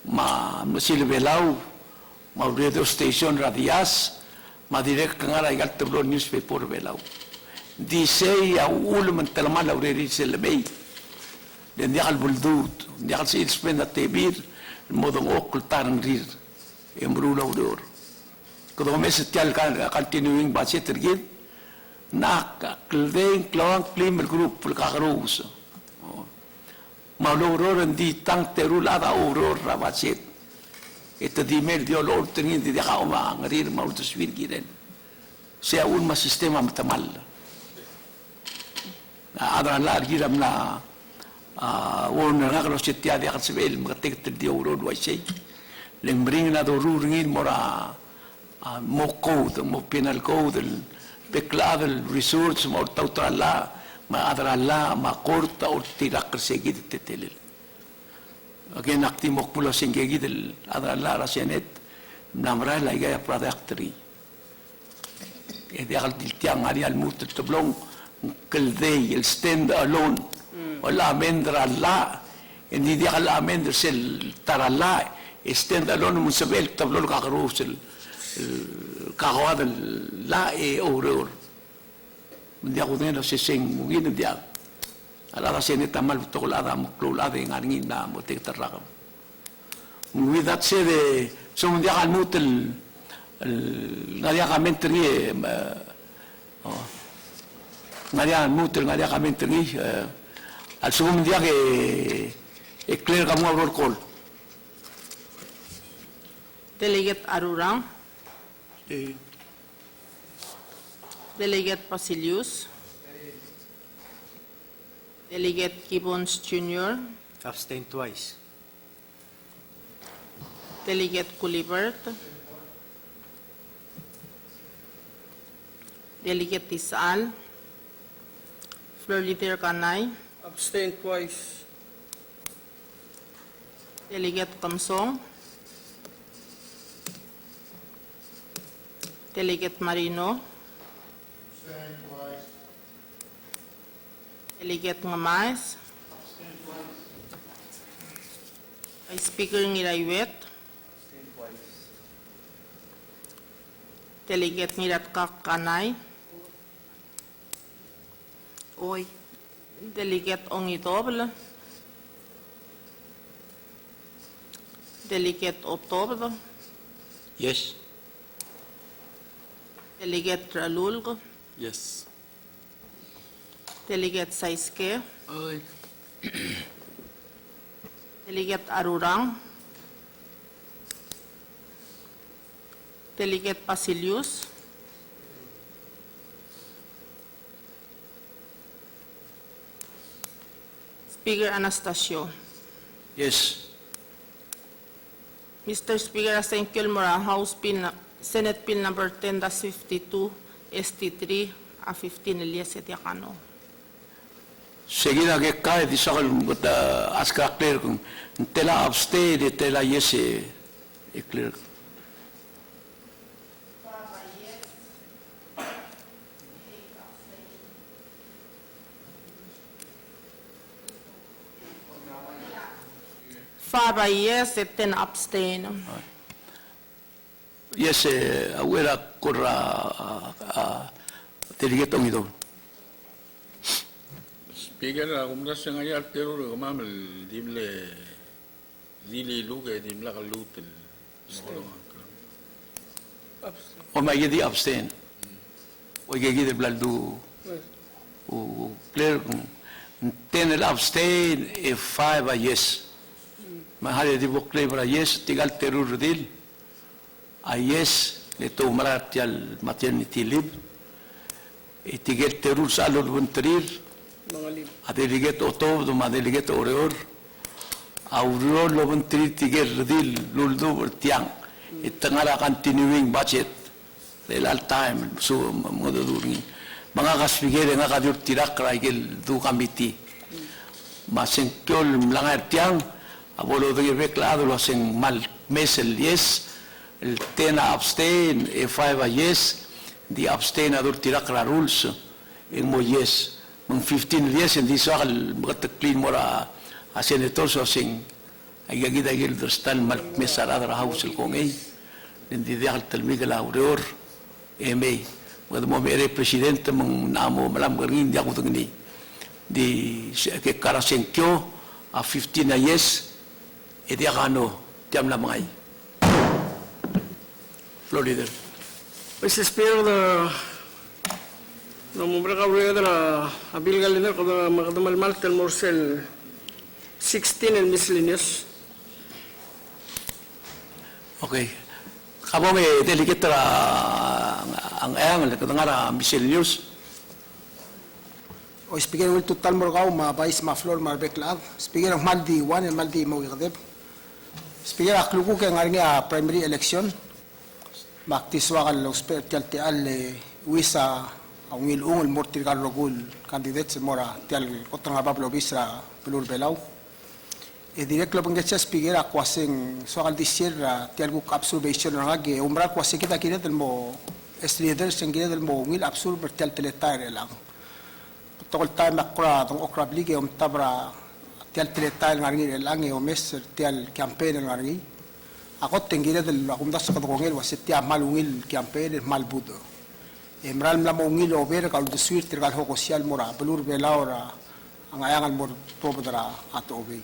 Speaker 1: ma masil belau ma radio station radias ma direct ngara igal tablo newspaper belau di say ya ul man talma la ureri selbei den dial buldut dial si spend at tebir modong okultar ngrir embrulo udor kodo mes tial kan continuing budget tergid na klden klon klim group ka karus ma loror di tang terul ada uror rabachet ito di mer dio lor tingin di ka uma ngarir maul taswir giren siya un ma sistema matamal ada la giram na won na kalo sitia di akan sebel magatek di euro dua sei lembring na do ruringin mora mo code mo penal code beklad el resource mo tautrala ma adrala ma corta o tirak segid tetelil again aktimok pula singegi del adala rasenet namra la ya productory dia al tiang ari al mut toblong keldei el stand alone wala amendra la indi dia al amendra sel tarala stand alone musabel toblong ka karusel kawad la e oror dia kudena se sing mugin dia ala rasene tamal tolada muklulada ngangin na motek taragam with that said so dia al mutel ngadia kamentri ngadia mutel ngadia kamentri al segundo dia que clear kamu abrol call
Speaker 2: Delegate Arurang, Delegate Basilius. Delegate Gibbons Jr.
Speaker 10: Abstain twice.
Speaker 2: Delegate Culibert. Delegate Tisal. Floor Leader Kanay.
Speaker 3: Abstain twice.
Speaker 2: Delegate Kamsong. Delegate Marino. Delegate Ngamais. Vice Speaker Ngirayuet. Delegate Ngiratkak Kanay.
Speaker 4: Oy.
Speaker 2: Delegate Ongidobl. Delegate Otobl.
Speaker 1: Yes.
Speaker 2: Delegate Ralulg.
Speaker 1: Yes.
Speaker 2: Delegate Saiske.
Speaker 5: Oy.
Speaker 2: Delegate Arurang. Delegate Basilius. Speaker Anastasio.
Speaker 1: Yes.
Speaker 2: Mr. Speaker, as thank you, House Bill, Senate Bill number 10-52, ST3, a 15 Elias Etiacano.
Speaker 1: Seguida que cae di sakal aska clear kung tela abstain de tela yes e clear.
Speaker 2: Five by yes, 10 abstain.
Speaker 1: Yes awera korra delegate ongido.
Speaker 6: Speaker, kumda sa nga yal teror kumamal dimle dili luge dimla kalutel.
Speaker 1: O may gidi abstain. O gidi blaldu o clear kung 10 abstain e 5 a yes. Mahali di bo clear para yes tigal teror dil. A yes leto marat yal maternity leave. Itiget teror sa alor bunterir.
Speaker 3: Mga lib.
Speaker 1: A delegate otob do ma delegate oreor. A uror lo bunterir tiger dil luldo tiang. Itangara continuing budget. Relal time so mododuring. Mga kasfigere nga kadur tirak raigel du committee. Masengkyol mlangar tiang abolo de reclado lo hacen mal mesel yes el 10 abstain e 5 yes di abstain adur tirak ra rules en mo yes mang 15 yes en di sa mga clean mora a senator so sing ay gagida gil dostal mal mesara ra house el kongay di dial talmig la auror eme wad mo mere presidente mang namo malam garing di ako tungni di ke karasenkyo a 15 yes e di akano tiam la mangay floor leader.
Speaker 3: Mr. Speaker, na mubra ka ulit na abil galiner ko na makadamalmal tel morsel 16 and miscellaneous.
Speaker 1: Okay. Kamo may delegate ra ang ayang katangara miscellaneous.
Speaker 11: O Speaker, will total mo ka mabais ma-floor marbeklag. Speaker, ang maldi 1 and maldi mo ikadip. Speaker, akluko kaya nga rin primary election. Maktiswa ka lo special tial wisa ang ilungol mortir ka rogul candidate mora tial kotang abab lobis ra pelur belaw. E direct lo pangget sa Speaker, akwasing swakal this year tial kuk observation na ngagi. Umbra kwasing kita kinedal mo as leaders ang kinedal mo ngil absorb tial teletare lang. Tokol tayo makra tong okra blige tabra tial teletare ngarngi lang o mes tial campaign ngarngi. Ako tenggila del akumdas sa kadungil was tiya malungil campaign malbudo. Emral mla mungil over kal desuir tirgal hoko sial mora belur belaura ang ayangan mor tobodra ato obey.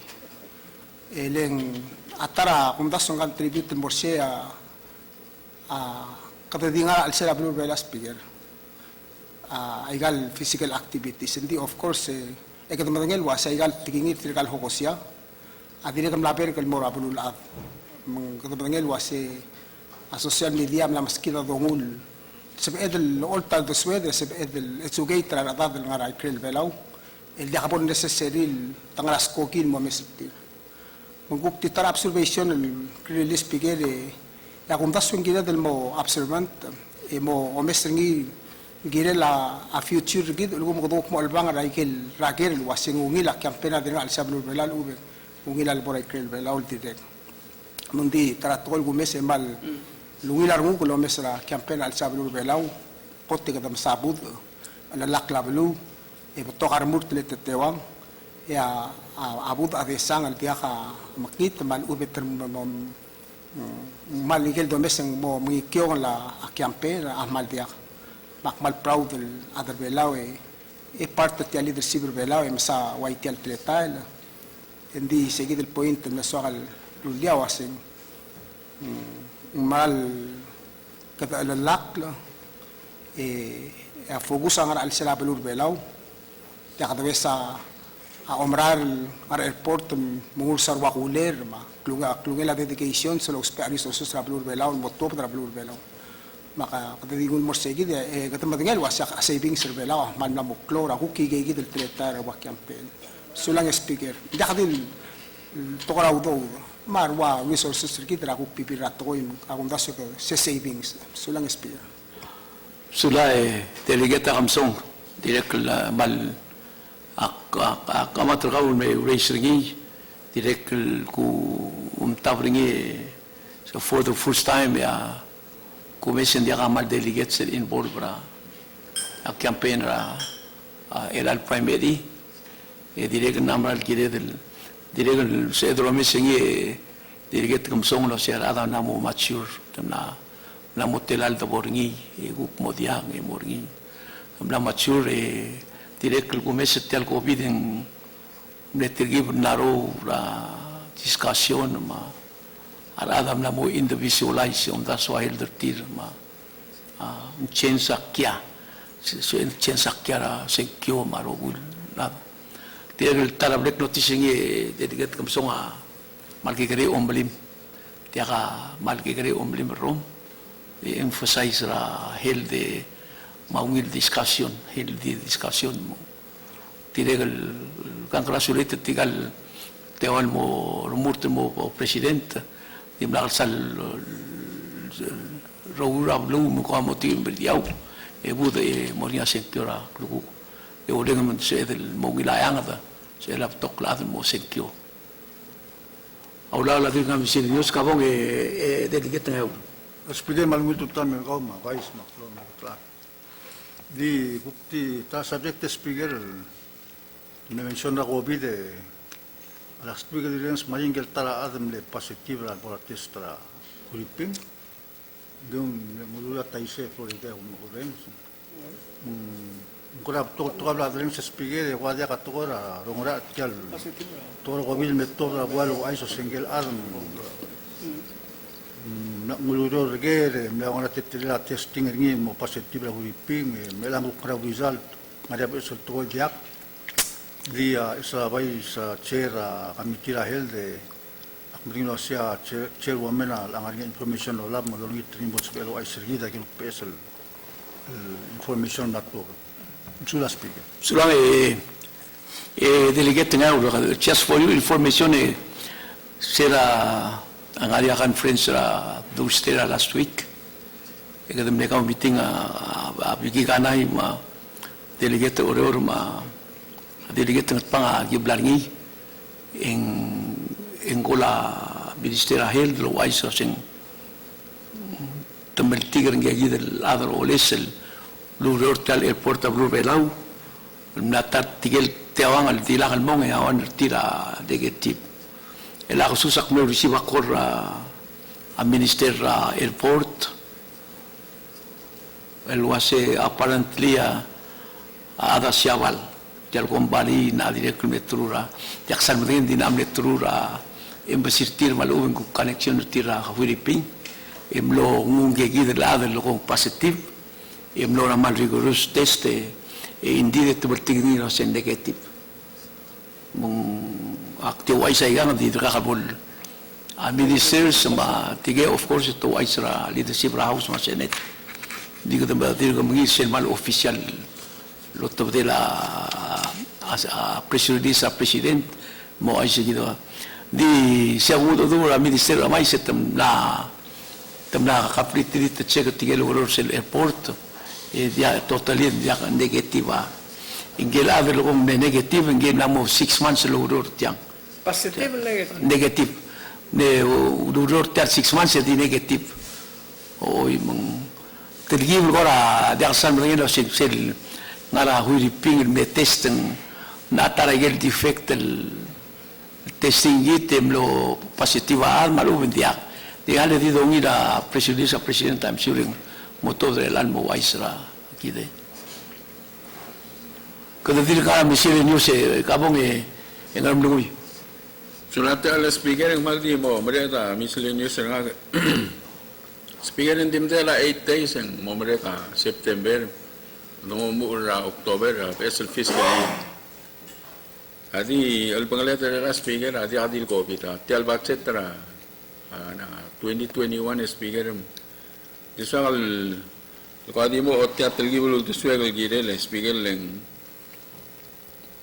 Speaker 11: Eleng atara akumdas ng contribute morse katadinga al sera belur bela speaker. Igal physical activities hindi of course ekadumangil was igal tigingit tirgal hoko siya. Adire kam laper kal mora belul at mga katapangil was social media na maskila dongul Sebedel oltal dos weather sebedel etsugay tratado nga ra krel belaw. El dia kapon necessary tangalas kokin mo mesiti. Mengukti tar observation el krel speaker ya kung taswing gila del mo observant mo omestringi gila la a future gid lugo mo kodok mo albang ra ikel rager wasing ungila kampena din al sablo belal ube ungila al boray krel belaw direct. Mundi taratol gumes mal lungilar mo kulo mesra campaign al sablo belaw kotte kadam sabud ala lakla belu e to karmur tletewang ya abud adesang al dia ka makit mal ubet mal igel do meseng mo mngikyo la campaign ahmal dia makmal proud al other belaw e parte ti leadership belaw e masa waitial tletal hindi seguid el point na soal lulia wasing mal kata lalak la fokus ang al sila belur belaw ya kada sa omrar ar airport mungul sarwa kuler ma klunga la dedication sa los paris so sa belur belaw mo top tra belur belaw maka kada digul mo segid kata matingel wasa savings sa belaw man na mo klora hukigay gid el tretar wa campaign sulang speaker ya kadil tokaraw do marwa resources kita aku pipirat ko yung akong daso ko sa savings sulang spear
Speaker 1: Sula delegate kamsong direct mal akamat kau may race ringi direct ku tabringi so for the first time ya commission dia kamal delegates involved ra a campaign ra elal primary direct namral kire del direct se drome singi direct kamsong lo siya ada namo mature na motelal da borngi guk modiang morngi na mature direct ko meset tel ko bideng netergi naro la discussion ma adam na mo individualize das wahil dertir ma chensa kya ra senkyo marogul na direct talabrek notisingi direct kamsong malkikere omblim tiaka malkikere omblim rom emphasize ra healthy maungil discussion mo tiregal congratulated tigal tewal mo rumurte mo president di mlaksal rawura blu mo ko mo tim beliau e buda e moria sektora kluku e odeng mo se del mongilayang da se laptop lad mo sekyo aula la dirgam sinios kabong e delegate ngau
Speaker 12: Speaker malungit tutan mereka mais maklum mereka. Di bukti ta subject speaker mention na COVID ala speaker direns maringel tara adam le positive la boratis tara kuriping dum mulula taise Florida umurem. Kurap to kabla direns speaker wadia katora rongora tial toro COVID metora bualo aiso single adam muluro regere me agora tetela testing ngi mo positive la huriping me la mo pra result maria beso to jak dia sa vai sa chair committee la held de akmrino sia chairwoman la ngaria information lab mo longi trimbo spelo ai servida que pesel information na to sula speaker
Speaker 1: sula delegate ngau just for you information sera ang area conference Dustera last week. Kadam neka meeting bigi kanay ma delegate oror ma delegate ngat giblarngi eng kola minister health lo wise sing tambal tiger ngi del other olesel lu tal airport abru belau natat tigel tewang al tilang al mong awan tira negative ela susak mo receive akor a minister airport el wase apparently ada siawal jal kombali na direct metrura jaksan mudin din am metrura embassy tir malubeng ko connection tira ka Philippine emlo ngunge gid la lo ko positive emlo na mal rigorous test indeed to bertingni no sen negative mong active ay sa igang dito kakabul ministers ma tige of course ito ay sa leadership ra house ma senate di ko tabatir ko mangi mal official lo tabdela press president mo ay sige do di siya udo do la ministerio mai setam na kaplit dito check tigel uror sel airport e dia totally dia negativa ingel avel kong negative ingel namo 6 months lo uror tiang
Speaker 3: Positive or negative?
Speaker 1: negative ne uror tiang 6 months di negative o imong tergib ko ra dia san ngelo sel ngara hui ping me testen na taragel defect testing item lo positiva al malu vendia di ale di dongi da president I'm sure moto del almo waisra aquí de kada dir ka misile news e kabong e enam lugui
Speaker 6: Sulate al speaker ng maldi mo, mereka miscellaneous nga. Speaker ng dimdela 8 days ang mo mereka September, nungumura October, PSL fiscal year. Adi al pangaleta na speaker, adi adil COVID, tial budget na 2021 speaker. Disa al kadi mo o tiatel gibul diswegal girel speaker leng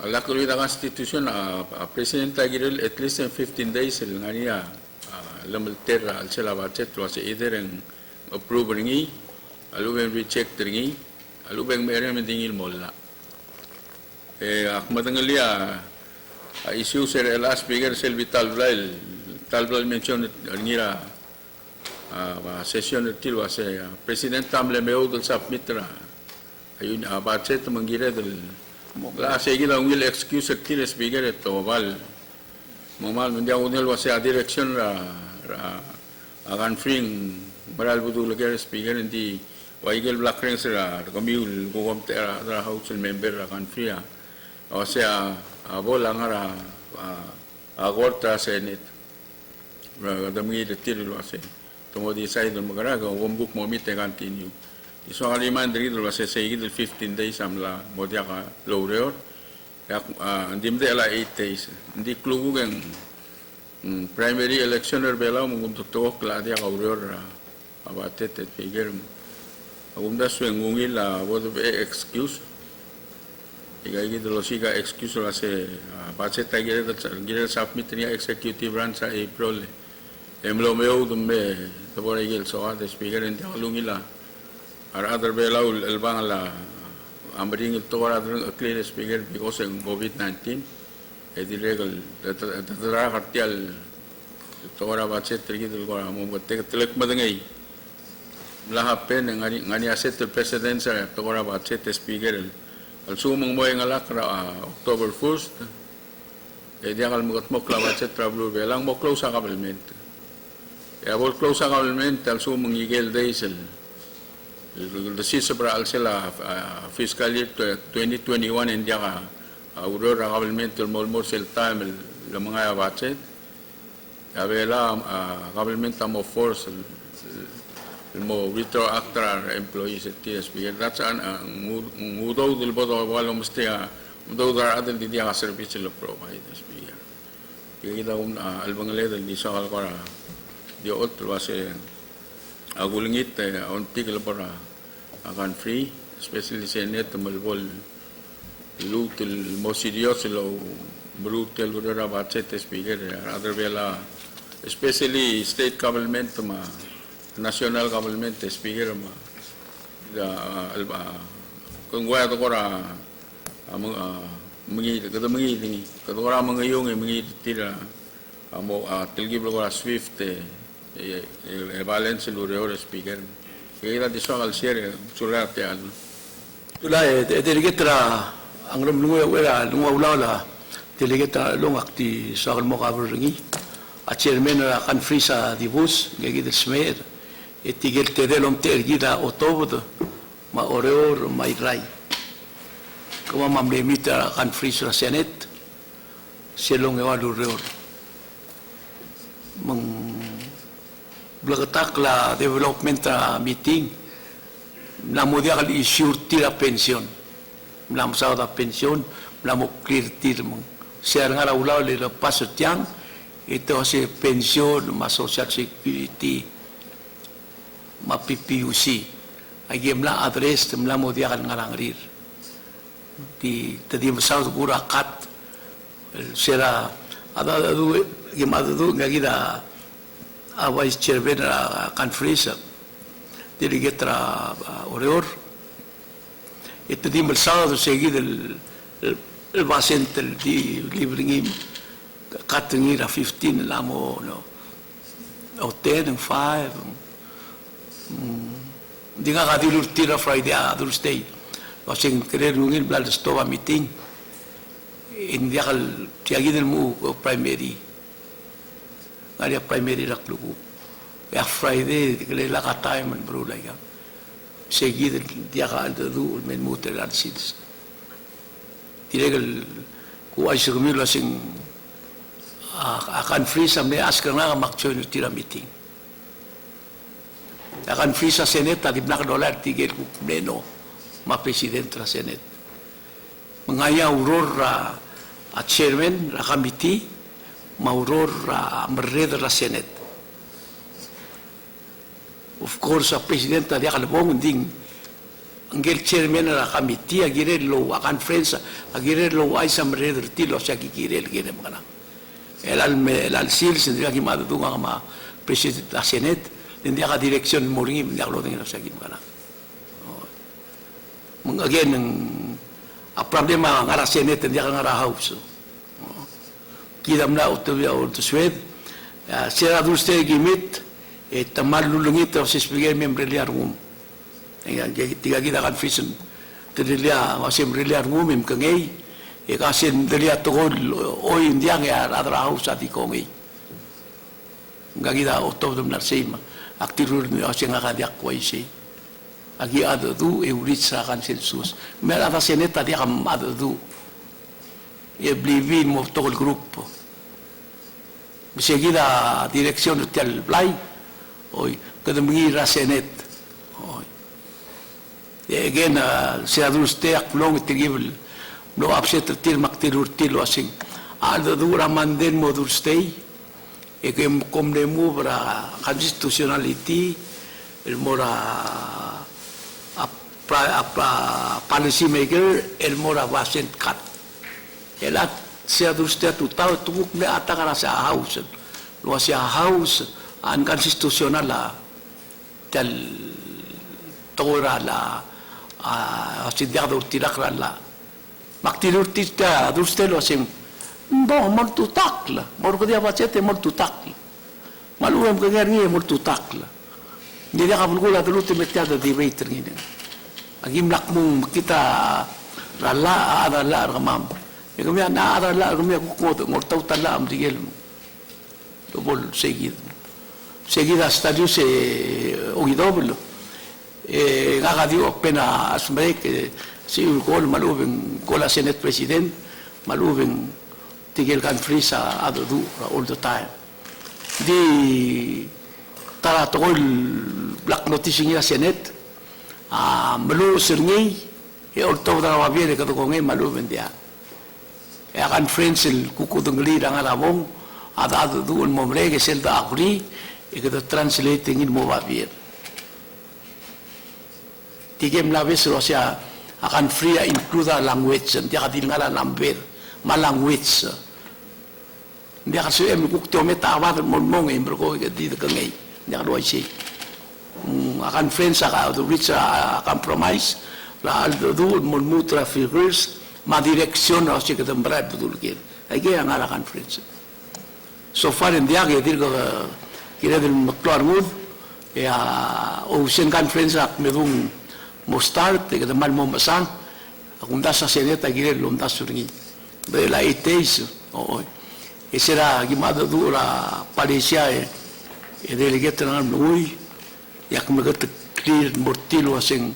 Speaker 6: ala kuri da constitution president girel at least 15 days ngania lamalter al sela budget was either en approve ringi aluben reject ringi aluben mere mendingil molla akmadangalia issue ser el speaker selvi talblal mention ngira session til was president tamle meu del submitra ayun budget mangira del la seguida un excuse til speaker to val momal mundia unel was a direction agan fring baral budul ger speaker di waigel black rings komil gugom tera house member agan fria o sea bola ngara agorta senate dami de til was tomo decide magaraga wombuk mo mite continue iso aliman diri lo se seguid 15 days amla modia ka lowreor ndim de la 8 days ndi klugu gen primary electioner bela mo to kla dia ka lowreor abate te figure agunda swengungil la bodo excuse igay gid lo siga excuse la se budget gire submit ni executive branch sa April emlo meu dumbe tabor igel so at speaker in talungila ar other belau el bang la ambring to ora clear speaker because of COVID-19 e di regal tatra hartial to ora budget trigid ko mo botte telek madangai lahapen ngani asset el president sa to ora budget speaker al sumong mo ngalak October 1st e dia kal mugat mo budget travel belang mo close sa government Abol close sa government al sumong igel days el sobra al sila fiscal year 2021 and dia aurora government el molmor sel time el mga budget abela government mo force el mo retroactor employees at TSB that's an mudo del bodo walo mustia mudo dar adel di dia service lo provide SB kita al bangale del di sa kara di otro base agulingit on tigil para akan free especially senate malbol lutul mosidios lo brutal ura budget speaker other bela especially state government ma national government speaker ma kung wala to kora mangi kadora mangayong mangi tira amo tilgib lo swift el balance lo reor speaker kaya di so al share surate al
Speaker 1: tula delegetra ang lumlungo wala lungaw la delegetra long akti sa mo kabringi a chairman la country sa dibus gigi del smer etigel te delom tergida otobo ma oreor mai rai como mamlemita country sa senate selong ewalu reor mang blagatak la development meeting na mo dia kali issue tira pension nam sa da pension nam clear tir mo share nga ulaw le pasot yang ito si pension ma social security ma PPUC Ay mla address mla mo dia kan ngalang rir. Di tadi masau gura kat sera ada du gimada du ngagida a vice chairman conference delegetra oreor ito di masau seguido el basente di livringim katingira 15 lamo no o 10 and 5 di nga kadilur tira Friday Thursday kasi krer nungin blal stova meeting hindi akal tiagin mo primary ngari primary rakluku ya Friday kle la ka time bro like seguido dia ka aldo men muter alsis tiregal ku ay sumilo sing akan free sa may ask nga makchoy tira meeting akan free sa Senate tagib na $1 tigil ko pleno ma-presidente la Senate. Mangaya uror a chairman la committee, mauror a mereder la Senate. Of course, a presidente di akalabong ding anggel chairman la committee agire lo akan friends agire lo ay sa mereder tilo siya kikirel gine mga nang. El sil sendiri lagi madu tunga ma presidente la Senate hindi ka direksyon mo rin hindi ako tingin sa gim kana again a problema ngara Senate hindi ka ngara house kidam na utobia to swed sera dulce gimit tamal lulungit sa speaker member liar room tiga kita kan vision tedilia wasim liar room im kangay kasin delia togol oy india nga adra house ati kongi ngagida utobdom na sima aktirur ni asing akadiak kwaisi agi adu euritsa consensus mera ta seneta dia kam adu blivin mo tokol grupo seguida dirección del play hoy kada mengira senet hoy again se aduste aklong tigibel no upset til maktirur tilo asing adu ramanden modur stay e che come muovra constitutionality il mora policy maker el mora wasent cut elat se aduste tutau tukuk ne atakara sa house lo sia house unconstitutional la tel tora la asidiado tilakra la maktilur tista aduste lo sim no, molto tacla, morgo dia facete molto tacla. Ma lui è che molto tacla. Dia dia kapul gula dulu mettiada di waiter ngene. Agim lakmum kita rala ada la ramam. E come na ada la come ko mortau tala am digel. Dobol seguido. Seguida stadio se ogidoblo. E gaga dio appena asmre che si un gol maluven con la Senate president maluven tigil kan free sa adu all the time di tara tol black notice niya Senate malu sirngi e orto da wabiere ka ko ngai malu bendia e kan friends il kukudung li dang alabong ada adu mo mrege sel da agri e ka translating in mo wabier tigem laves rosia akan free include language dia kadil ngala number malanguage dia kasi kukto meta awat monmong berko di kangai dia lo isi akan friends aka to reach a compromise la aldo monmutra figures ma direksyon o si kadang berat betul kin ay ang akan friends so far in dia ke dir ko kira del maklar mood ya ocean conference ak medung mo start ke kadang mal mo masang akong dasa seneta kira lumdas suringi de la ITES e sarà chiamato dura Palesia e delegate ng Lui yak magat clear mortilo asing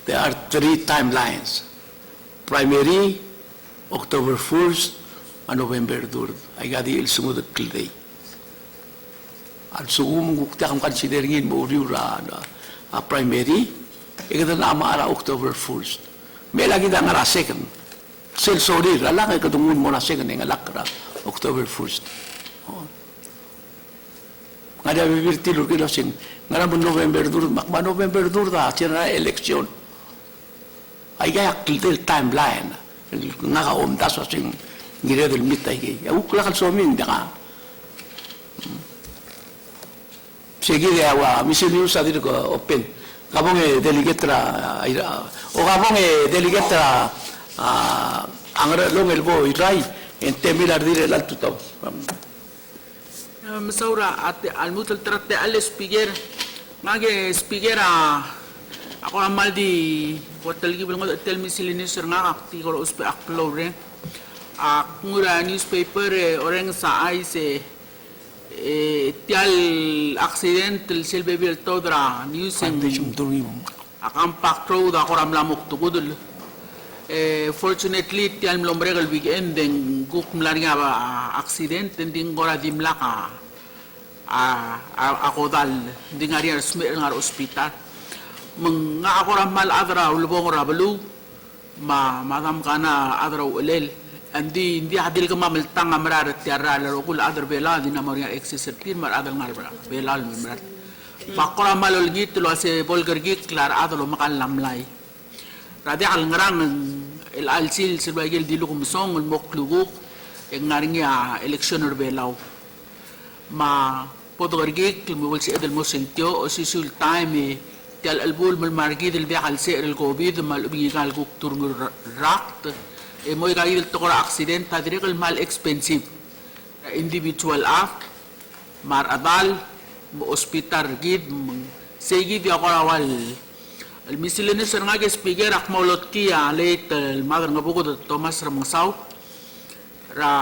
Speaker 1: there are 3 timelines primary October 1st and November 3rd ay gadi il sumud klday al sugum gukta kam considering mo riura a primary e kada na ara October 1st may lagi da ngara second sel sorry la ka tungun mo na second ng alakra October 1st nga dia bibirtilur kilo sing nga mo November dur makma November dur da sira election ay kaya kiltel timeline nga ka omda so sing ngire del mitay ke ya ukla kal somin da seguide agua misilio sa dir ko open kabong delegate ra o kabong delegate ra angre longel bo irai en temilar dire al tutau
Speaker 5: Masaura at almutal trate al speaker ngage speaker ako amal di watal gibel ngot tel misilinis nga akti ko uspe upload ngura newspaper oreng sa ay se tial accidental silbebil todra news akampak road ako ramlamok tugudul fortunately tial mlomregal weekend den guk mlarga accident den gora dimlaka ako dal dingari ngar hospital mga ako ramal adra ulbong rabalu madam kana adra ulel andi adil ka mamaltang amrar tiara laro kul adra bela di namorya exercise mar adal ngar belal mar pakora malol git lo se bolgar git klar adalo makalamlay radi al ngarang el alsil silbagel di lukum song ul mokluguk ngaringa eleksyoner belaw ma podorgik lumul si edel mosentyo o si sultime tial albul mal margid el biakal se el covid mal ubigal guk turngur rakt moy gayil to kora accident tadrikal mal expensive individual mar adal mo hospital gid segi di akorawal el miscellaneous nga ke speaker akmolot kia late el mother nga buko Thomas Ramangsaw ra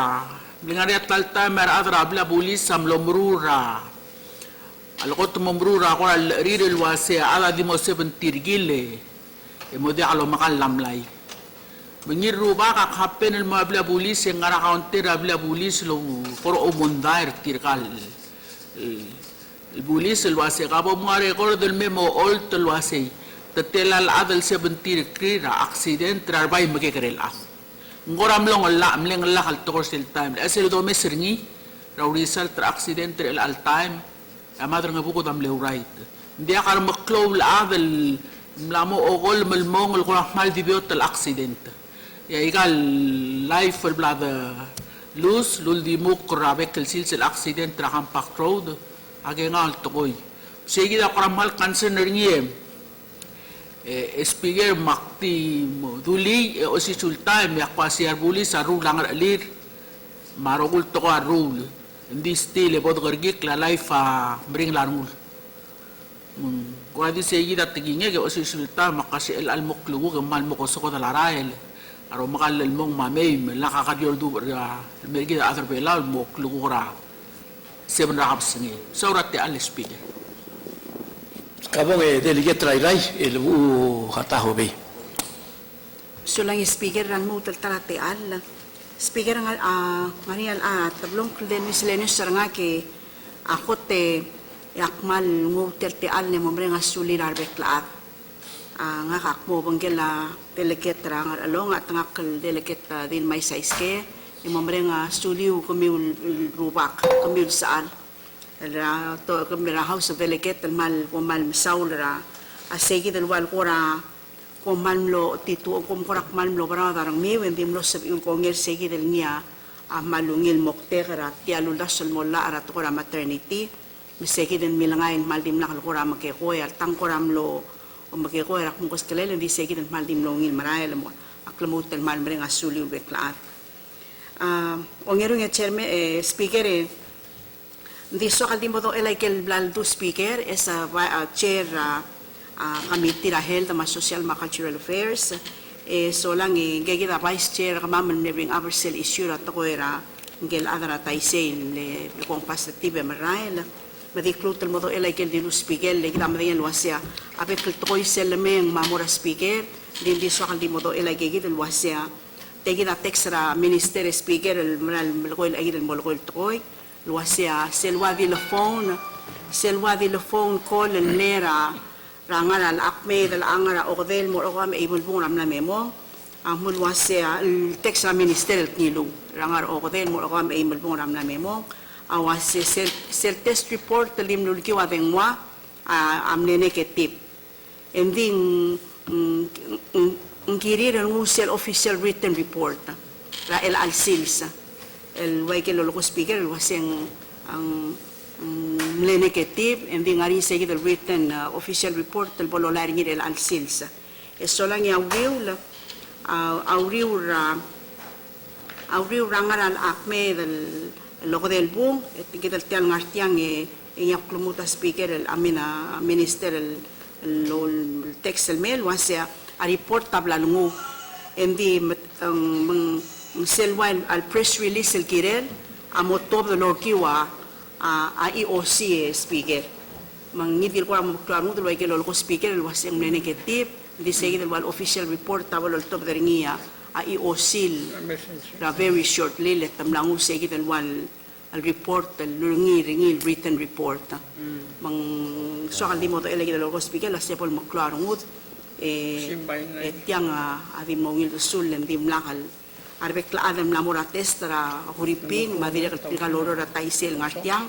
Speaker 5: lingari tal time mer adra bla pulis sam lomrura alqot momrura ko al riril wase ala di mo 7 tirgile e modi alo makal lamlay mengiru ba ka happen el mabla pulis ngara counter abla pulis lo for omondair tirkal el pulis el wase ka bo mo record del memo old el wase tetelal adal 7 tirkira accident rabay magekerel ngoram long la mleng la hal to sel time asel do meserngi raw result tra accident el al time amadr nga buko dam le right dia kar maklow la adal mlamo ogol melmong ko mal di biot al accident ya igal life el blad lose lul di muk rabek el sil accident tra hampak road age ngal to koy segi da kramal cancer ngiem speaker makti duli o si sultan ya kwasi arbuli sa rule lang alir marogul to ka rule hindi stile bod gargik la life bring larmul ko adi segi da tiginge o si sultan makasi el almuklu gamal mo ko so ko dalarael aro makal el mong mamay laka kadyol du mergi da other belal mo klugura seven raps ni saurat al speaker
Speaker 1: kabong delegate rai el bu hataho be
Speaker 4: So lang speaker ran mo taltarate al speaker nga ngarial tablong den miscellaneous nga ke ako te yakmal ngo terte al ne momre nga sulirar beklaat nga kakmo banggela delegate ra nga along at nga kal delegate din may size ke momre nga suliu kumil rubak kumil saan ra to kamera house of delegate mal saul ra asegi del wal kora malmlo titu korak malmlo bara darang mi wendim lo sab yung kongel segi del niya malungil mokte ra tialul dasol molla ara to kora maternity misegi den milangain maldim nakal kora makekoy at tang koramlo o makekoy rak mungkos kelele di segi den maldim longil marael mo aklamut del malmre nga suliu beklaat ongero nga chairman speaker Di so kaldi mo to elaikel blaldo speaker is a chair committee rahel tama social ma cultural affairs so lang gagita vice chair kamaman nebring aversel issue ra to era ngel adara taisen le kong perspective marail madiklutel mo to elaikel di speaker le kita madayan luasya apet to isel meng mamora speaker din di so kaldi mo to elaigegit luasya tegita textra minister speaker el maral molkoil agil molkoil toy luasya selwa di phone call el nera rangal al akme dal angara okdel mo okam ibul bung ramna memo ang luasya el text minister el kilo rangar okdel mo okam ibul bung ramna memo awas sel test report talim lulki wa dengwa amne negative. And then ngirir ang usel official written report ra el alsilsa el way ke lolo ko speaker was ang negative, and then ngari sige the written official report el bolo laring el alsilsa eso lang ya auriu rangaral akme del logo del bung et kita tiang ngartiang iyak klumuta speaker el amina minister el text el mail wasya a report tabla lungu endi selwa al press release el kirel amotob de lokiwa a IOC speaker mangidil ko am klaro del way lo speaker el wasya negative di sige del wal official report tabla el top de ringia a IOC la very shortly let tamlangu sige del wal al report el ringi written report mang so kan limo to elegi del speaker la sepol maklaro tiang adi mongil sul lendim lakal arbekla adam lamora testra huripin madira kaloro ra taisel ngartiang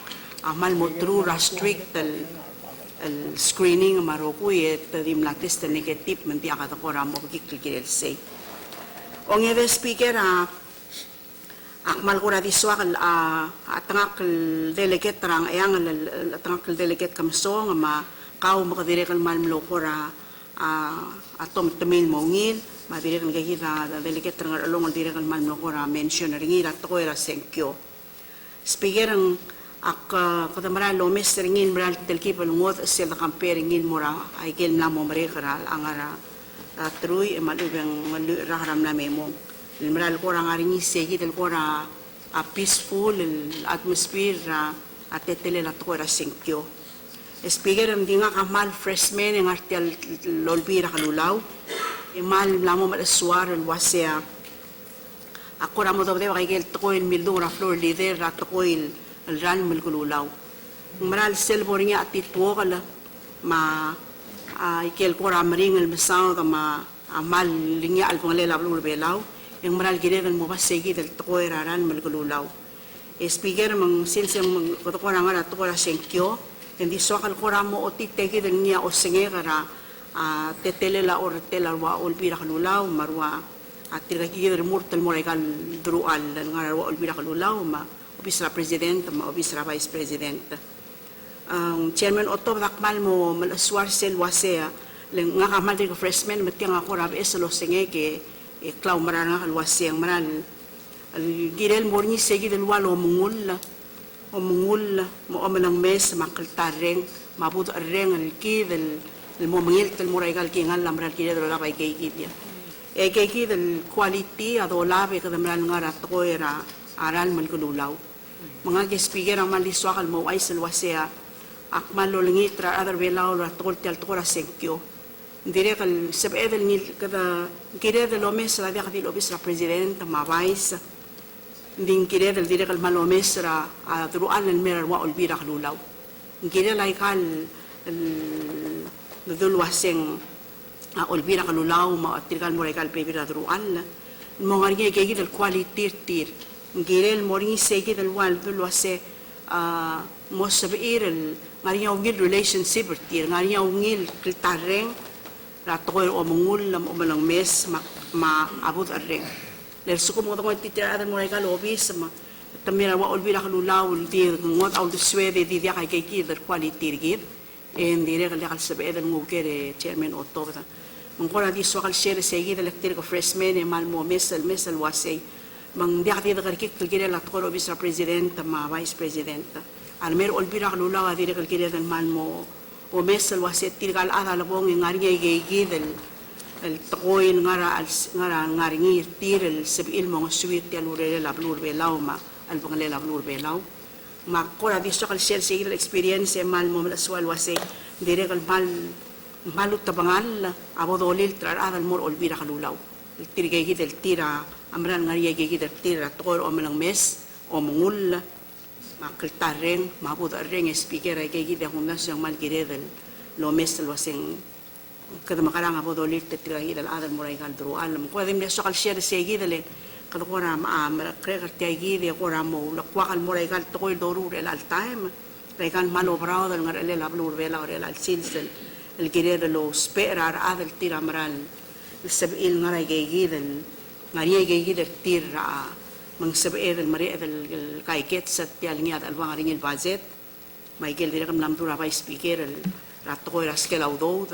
Speaker 4: amal motru restrict el screening maroku et dim la test negative menti akata ko ramo kikil say ong eve speaker akmal ko ra diswa atangak delegate rang ayang atangak delegate kamsong ma kau makadire kal mal mlokora atom temin mongil madire kan kita delegate ngar along dire kan man nokora mention ringi rat ko era senkyo speaker ang kadamara lomes ringin bral telki palungot sel comparing in mora ay gel na mo mare karal angara trui emalubeng raharam na memo limral ko rang ringi segi del ko ra a peaceful atmosphere atetele lat ko era senkyo speaker ang dinga kamal freshman ang artial lolbira kalulaw mal lamo malaswar el wasea ako ramo do kay gel to in mildura floor leader rat ko el ran mil kululaw maral selboringa atitwo kala ma ikel ko ramring el masaw ma amal linya al panglela blur belaw yung maral gire mo basegi del to ran mil kululaw speaker mang silsem ko ko ranga rat ko ra senkyo hindi sokal ko ramo otitegi del niya o sengera tetele la ortela wa olbira kalulaw marwa at tiragigir murtal mo regal drual nga wa olbira kalulaw ma obisra president ma obisra vice president chairman Otto Dakmal mo malaswar sel wasea nga kamal de freshman matiang ako rab eslo senge ke klaw marana kalwaseng maral girel morni segi del walo mungul mo omanang mes makaltareng mabut areng al kidel el momento el moraigal que ngal lamral que de la bai que dia que del quality adolave que demral ngara to era aral mal kululaw mga speaker ang maliswa kal mo ay selwasea akmal lo lingitra other belaw la tol tel to ra senkyo dire kal sebedel nil kada kire de lo mes la dia que lo bisra president ma vice din kire del dire kal malomes ra adruan el mer wa olbira kululaw kire la ikal dul waseng olbira kalulaw ma atirgal moregal pebira drual mo ngarge ke del quality tir girel moringi sege del wal dul wase mo sabir el ngaria ungil relationship tir ngaria ungil kiltareng ratoy o mungul lam o malang mes ma abot areng del suko mo to titir adan moregal obis ma tamira wa olbira kalulaw tir ngot out swede di dia kay del quality gir en dire que le sabe del mujer chairman Otto mangkora di so kal share segi del electric freshman e mal mo mesel wasay mang dia di der kik gire la tolo vice president ma vice president al mer olbira lula wa dire que gire del mal mo o mesel wasay tirgal ada la bong ngari gege del el toin ngara ngari tir el sebil mo suit ya lure la blur be lauma al bongale la blur be lauma makora diso kal share sig experience mal mo laswal wase dire kal malut tabangal abodolil trar adal mor olbira kalulaw tirgegi del tira amran ngari gegi del tira tor o melang mes o mungul makaltareng mabud areng speaker ay gegi de hundas yang mal gire del lo mes lo waseng kada makarang abodolil tirgegi del adal mor ay kal drual mo ko dim diso kal share segi del kalukura maamra kaya tiagi dia kura mo lakwakal mo regal to koy doru el al time regal malo brao del ngar el ablur vela el al silsel el querer lo spera adel tira maral el sabil ngaray gigiden ngari gigiden tira mang sabil el mari el kaiket sat tial ngiat al wangari el bazet Michael dire kam lam dura vai speaker el rato koy raskel audo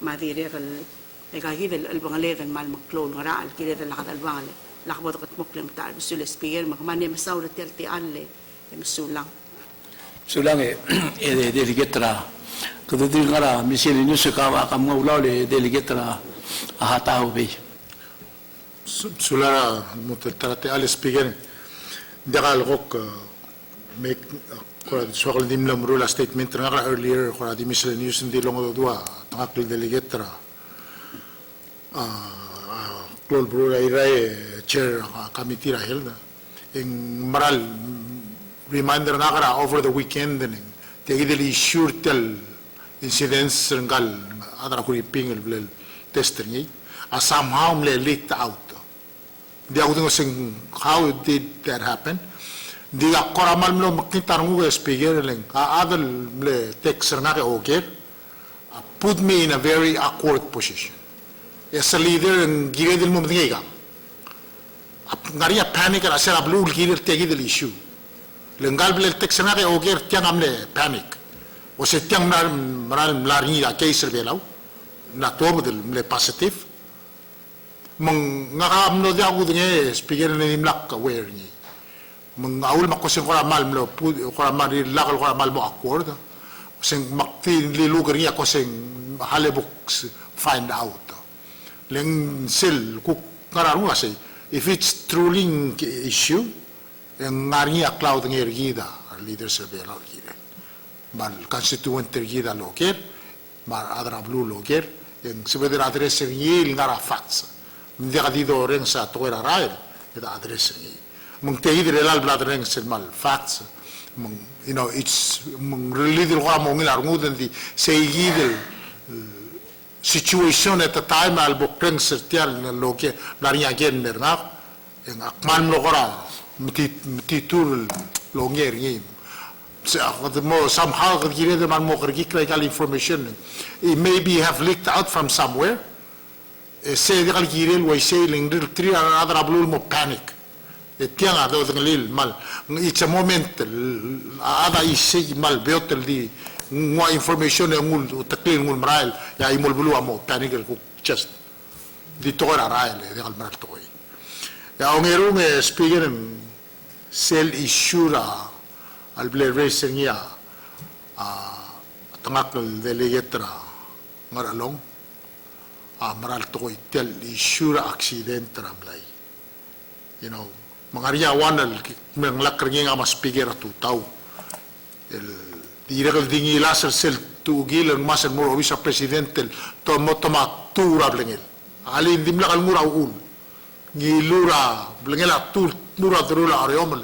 Speaker 4: ma dire el gigiden el bangale el mal maklol ngara el querer el hadal bangale lakbot kat muklim ta bisul speaker magmane masaw tel ti alle msulang
Speaker 1: Sulang e delegetra kudu ngara misili nyusu ka kam ngulaw le delegetra ahataw be
Speaker 7: Sulara mutarate al speaker dagal gok make swakal dimlam rula statement nga earlier kora di miscellaneous hindi longo dua tangakil delegetra Claude Brura Iray chair committee rahel na ing maral reminder na kara over the weekend ning tegideli sure tel incidents ngal adra kuri ping el tester ni somehow mle leaked out dia udung sing how did that happen dia koramal mlo makitar ngu speaker ling adal mle texter na ke okay put me in a very awkward position as a leader and giredil mo mtingiga ngaria panic ara sera blue girer tegidel issue lengal bel texter na ke okay tiang amle panic o se tiang maral mlarni da case belau na tomo del mle positive mong ngakamno dia ko dinge speaker ni mlak aware ni mong aul makosin ko mal mlo ko mal lakal ko mal mo accord sing makti lilugar niya ko sing halebuk find out leng sel ku ngararu kasi if it's truly issue ang ngari a cloud ng ergida leader survey lo gire mal constituent ergida loker mal adra blue loker yang sebeder address yil ngara facts hindi ka dito rin sa tuwera rail ita address ni mong tehi dire lal blad rin sa mal facts mong you know it's mong leader ko mo ngilar nguden di say gidel situation at the time al bokeng sertial na loke lari again merna yang akman lo kora mtitur longer ni somehow gire de man mo critical information it maybe have leaked out from somewhere say de gire lo say lingdil tri adra blul mo panic tiang ado ngalil mal it's a moment ada isi mal beotel di ngwa information ngul taklil ngul maral ya imol bulu amo panic ko just di tora rail de al maral toy ya ongeru me speaker sel isura al ble racing ya tangak de letra maralong maral toy tel isura accident ramlay you know mangaria wanal menglakar nga mas speaker tu tau el Direkal dingi laser sel tu gilang masal mura wisa presidente toma tura blengel. Alin dimla kal mura ul. Ngilura blengel atul mura terula areomel.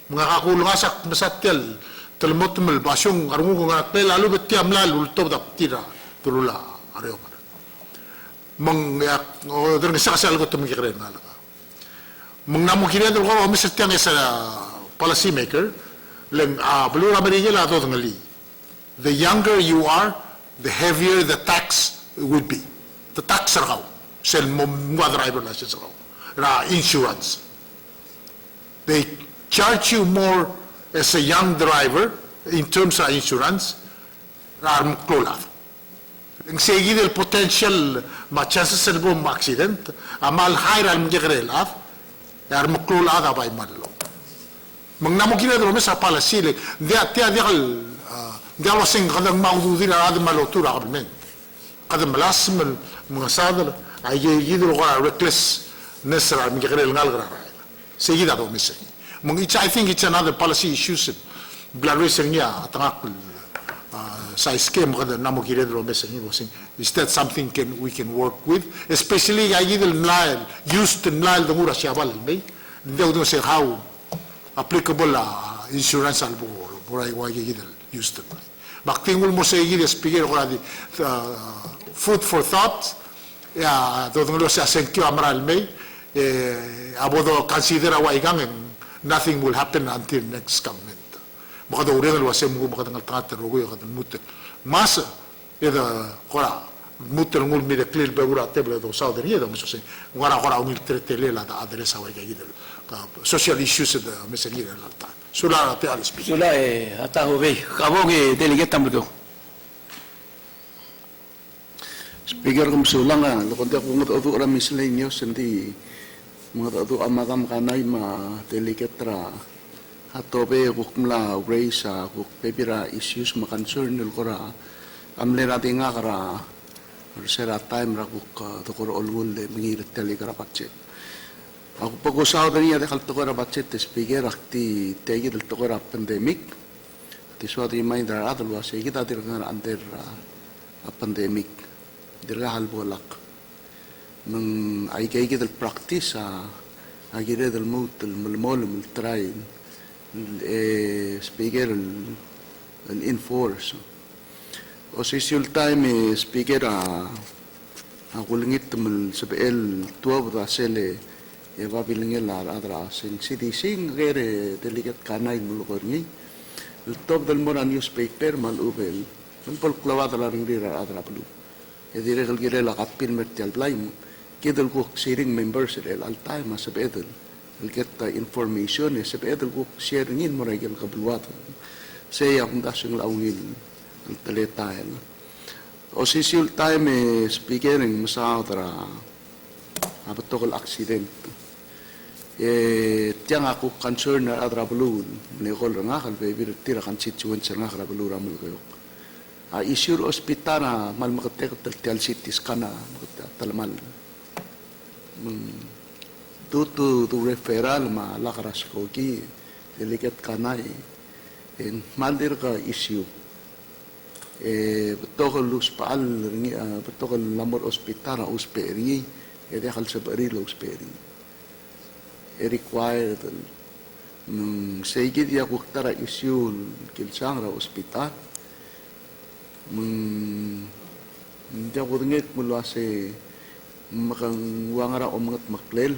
Speaker 7: Mga kakulong asak nasatel telmotumel basyong arungu ngarak lalu betiam lalu to dak tira terula areomel. Mang yak dereng sakasal ko tumikire ngala. Mang namu kire ko Mr. Tiang is a policy maker. Blue American ato ngali. The younger you are, the heavier the tax would be. The tax raw, sel mo driver license raw, insurance. They charge you more as a young driver in terms of insurance. Ram klola. Ang segi del potential ma chances sel bom accident, amal higher al mgegrelaf, yar mo klola da bay mallo. Mengnamo kira dulu mesa pala sile dia lo sing kadang mau dudira ada malotura kabel kadang melas mengasadal aye gitu lo kora reckless nesra mengkira ngal gara segi dah mesa I think it's another policy issues blood racing ya tangak sa scheme kadang namo kira dulu mesa ni was is that something we can work with especially aye gitu mlael used mlael dengura siabal may dia udah say how applicable insurance albo buray wagi gidel used to baktingul mo sa gidel speaker ko di food for thought ya dodong lo sa senkyo amral may abodo consider wa igang nothing will happen until next government. Baka daw rin alwase mo baka dangal tangat rogo yung katan mutel. Mas eda kora mutel ngul mi de clear be ura table do southern yeda mo sose ngara kora ungil tretele la da adresa wa gidel ka social issues da meseli la ta. Sula te al speak.
Speaker 1: Sula ataho be kabong delegate tamdo.
Speaker 9: Speaker kung sulang lukonte kung ito ora miscellaneous hindi mga ito amakam kanay ma delicate hatobe kukmla raise kuk pepira issues ma concern nil kora amle natin nga kara sera time ra kuk to kora olwul le mangirit tali kara budget ako pag-usaw niya dekal to kora budget speaker akti tegi del to kora pandemic ti swat reminder adalwa say kita dirga under a pandemic dirga halbolak nang ay kay kita practice agire del mut el malmol el train speaker el enforce o sisul time speaker kulingit mel sabel tuwa da sele babilingel adra sing CDC ngere delikat kanay mulukor ni el top del mora newspaper mal ubel man pol klawat la ringira adra plu dire gal gire la kapil mertial blaim kedel ko sharing members el al time sabedel el get information sabedel ko sharingin mo regel kabluat saya kung dasing laungil el teletail o sisul time speaking masatra abatokol accident tiang aku concern na adra balun lekol nga kan baby tira kan situation nga kara balura mul kayo issue hospital na mal makatek tel cities kana talamal to referral ma lakaras ko ki delikat kanay en maldir ka issue betokol lus paal betokol lamor hospital na usperi dekal sa barilo usperi required saygid ya kuktara issue kilsang ra hospital hindi ako ringit mula sa makang wangara o mga maklel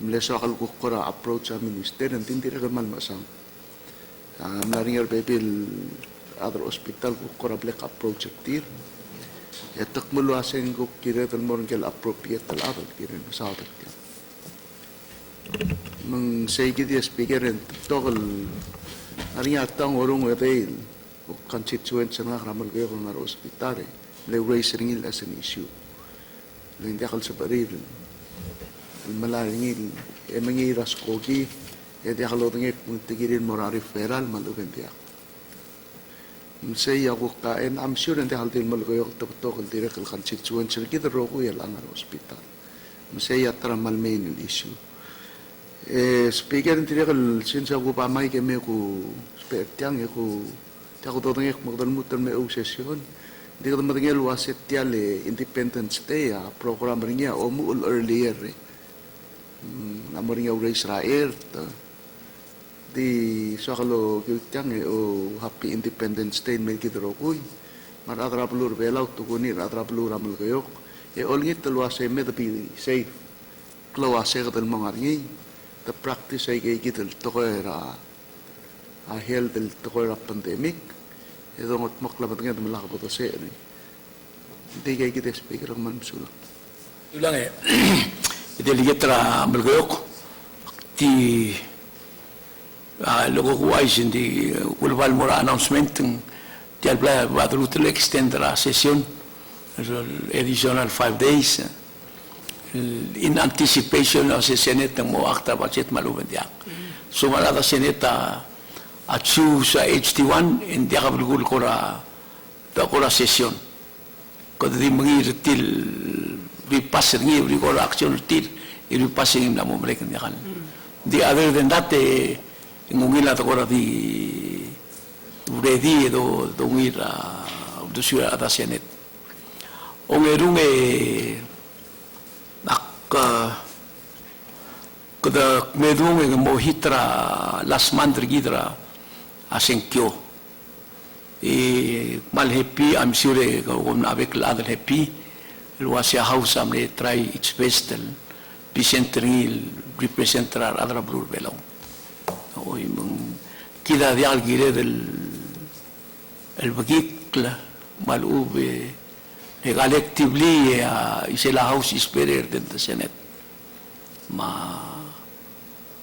Speaker 9: mula sa akal kukura approach sa minister and tindira ka man masang naringar pepil other hospital kukura black approach at tir etak mula sa yung kukira tal mo rin appropriate tal atal kirin sa atal kirin mang saygid ya speaker and tokal naringar tang orong wetail constituents nga karamal kayo kung naro hospital le raise ringil as an issue le hindi akal sa baril malaringil mangiras kogi hindi akal ringil kung tigirin mo ra referral malugan diyak say ako kain I'm sure hindi akal din malugayo tapos direct constituents kita roko yal ang hospital say atra malmain yung issue speaker hindi akal since ako pamay kami ko spetang ako ako totong ek magdalmutan may session hindi ko matangel wasit tiale Independence Day program rin niya o muul earlier namo rin niya Israel di so akalo gyutang o Happy Independence Day may kidrokoy maratra plur belaw tukunir atra plur amal kayo olngit talwase med be safe klawase kadal mangarngi the practice ay kay kitel tokoera health del tokoera pandemic ito ngot maklabat nga malaka po to siya hindi kayo kita speaker ang mansulang
Speaker 1: ito lang delegate ra malgoyok ti logo kuwais hindi kulbal mura announcement ti alplaya badrutel extend ra session additional 5 days in anticipation of the Senate ng mo akta budget maluban diyak sumalata Senate at sa HT1 hindi ka bulgul ko ra session ko di mangiritil repasser ngi ko action til i-repassing na mo break niya kan the other than that ngungila to ko ra di ready do ngira do siya ata Senate o ngerung kada medung mo hitra last month gidra asenkyo mal happy I'm sure kung avec la happy el wasia house am try its best Vicente representar adra blur belong. O yung kita dial gire el bagitla malube collectively isela house speaker den the Senate ma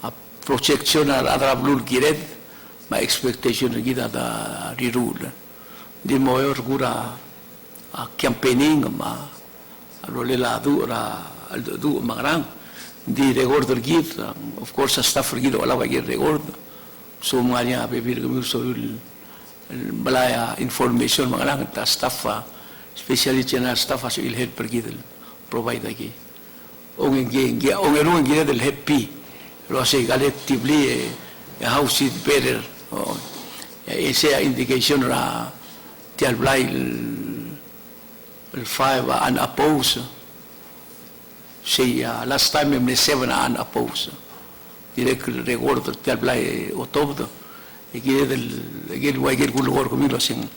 Speaker 1: a projection adra blur gire ma expectation kita da rirul di moyor gura a campaigning ma alolela du magrang di record git of course staff git wala ba git record so mga bebir kami so balaya information mga lang ta staff especially channel staff as il head per git provide aquí ong ngi del happy lo se collectively how it better ese indication ra tial blay el 5 unopposed. Say last time I'm 7 unopposed. Direct record del play otobdo. Again why get good work comilo sing.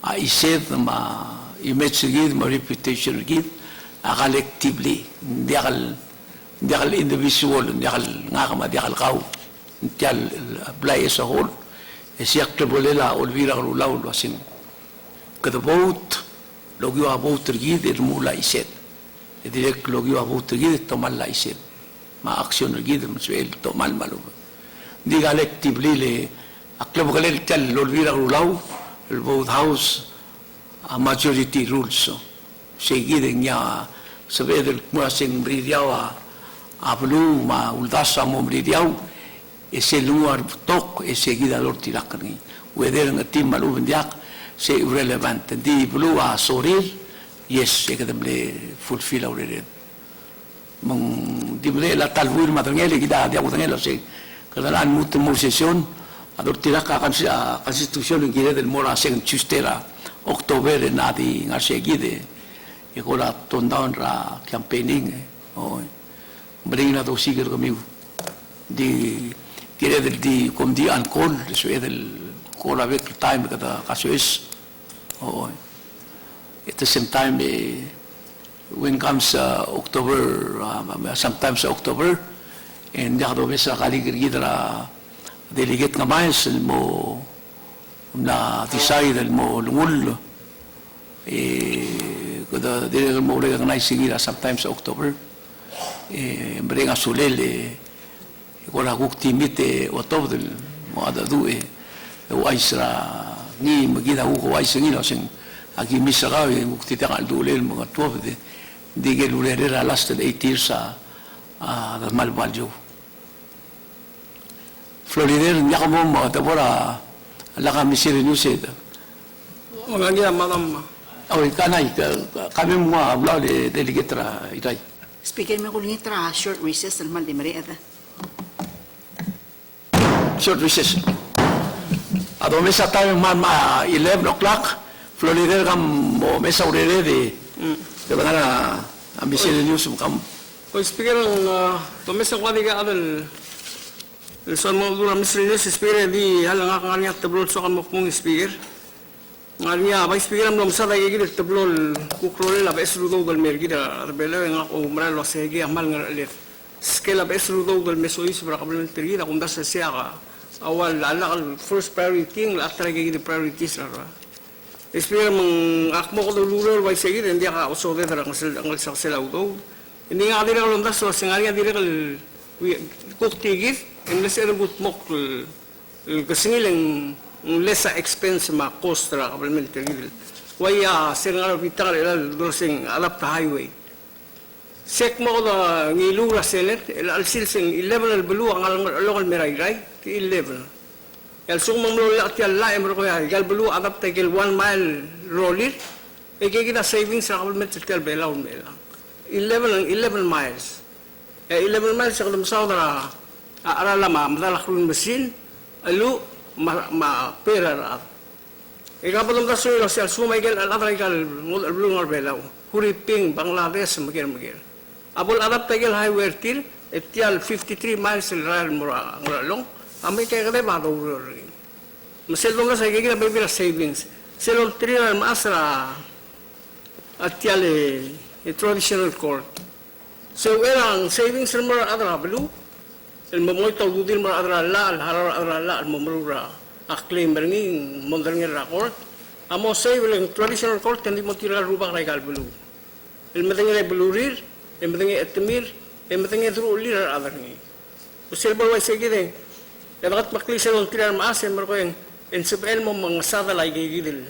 Speaker 1: I said ma image gid ma reputation gid collectively dial individual dial ngakama dial kau dial play as a whole. Siyak bolela olvira laul sing. Kada vote logyo vote gid mula iset. Direct logyo about gid tomal la isip ma action gid masuel tomal malu di collectively le aklab galel tel lolvira rulaw el vote house a majority rules so gid nya sabe del muasing bridiaw a blu ma uldasa mo bridiaw ese lugar tok ese gid alor tirakani whether ngati malu bendiak se irrelevant di blu a sorir yes, saya kata boleh fulfill already. Di boleh lah talwir matangel kita dia aku tangel sih. Kedalaan mutu session ador tidak akan konstitusi yang kita del mora seng Tuesday Oktober nadi ngasih gide. Ikola tondown ra campaigning. Oh, bring na to sigir kami di kita del di kom di ankol sesuai del kola vek time kata kasus. Oh. At the same time, when comes October, sometimes October, and dahil sa kaligid kita delegate nga mais mo na decide mo lungul kada dire mo ulit ang naisigira sometimes October bring asulel wala kuk timit otov del mo adadu o aisra ni magida ko aisra ni sing aquí misagaw yung titang aldulel mga tuwa di gelulera last 8 years sa malbalyo Florider niya mo mga tabora laka misiri nusid
Speaker 3: mga niya madam
Speaker 1: oy kanay kami mga ablaw de delegatra itay
Speaker 4: Speaker, may kulingit ra short recess almal di mariada.
Speaker 1: short recess ato mesa tayo ma 11 o'clock Florida kam mo mesa urere de bangana ambisyon news kam
Speaker 3: o speaker to mesa kwadi ka adal son mo dura misri speaker di halang ka nganya tablol so kam mong speaker nganya ba speaker am sa dai gid tablol kukrole la besru do gal mer gid arbela nga o mara lo segi amal nga let scale up besru do gal mesois bra kabel tergira kung dasa siya ka awal ala first priority la atra gid priorities ra Speaker mong akmo ko lulur wai segir hindi ka usode dara ang saksela udo hindi nga dira ko landas so singalia dira ko kuktigit unless erebut mok kasingileng lesa expense ma cost ra kabel military wai singal bitar ila dosing alap ta highway sek mo ko ngilura selet al silsing 11 al belu ang local meray 11 el sumang lo la tial la emro ko ya gal belu adap tegel 1 mile roller e kita savings sa kabel tial belaw mela 11 miles 11 miles sa kadam saudara arala ma madala krun mesin alu ma pera ra e kapalom da suyo sa sumay gal al adra gal ngol belu ngor belaw huriping Bangladesh magir abol adap tegel highway til tial 53 miles rail mura long Ambil kaya kada ba daw rin. Maselong na sa kaya may bila savings. Selong trial masra at yale traditional court. So erang savings ng mga adra belu. El mamoy tau dudil mga adra la, al harar adra la, al mamrura claim beringi mondaringi rakort. Amo save yung traditional court hindi mo tira rubak regal belu. El matingi belurir, el matingi etemir, el matingi dru ulir adra ngi. Usil balway segide. Dapat maklisar ng tirar maasin marko yung en sebel mo mga sada lay gigidil.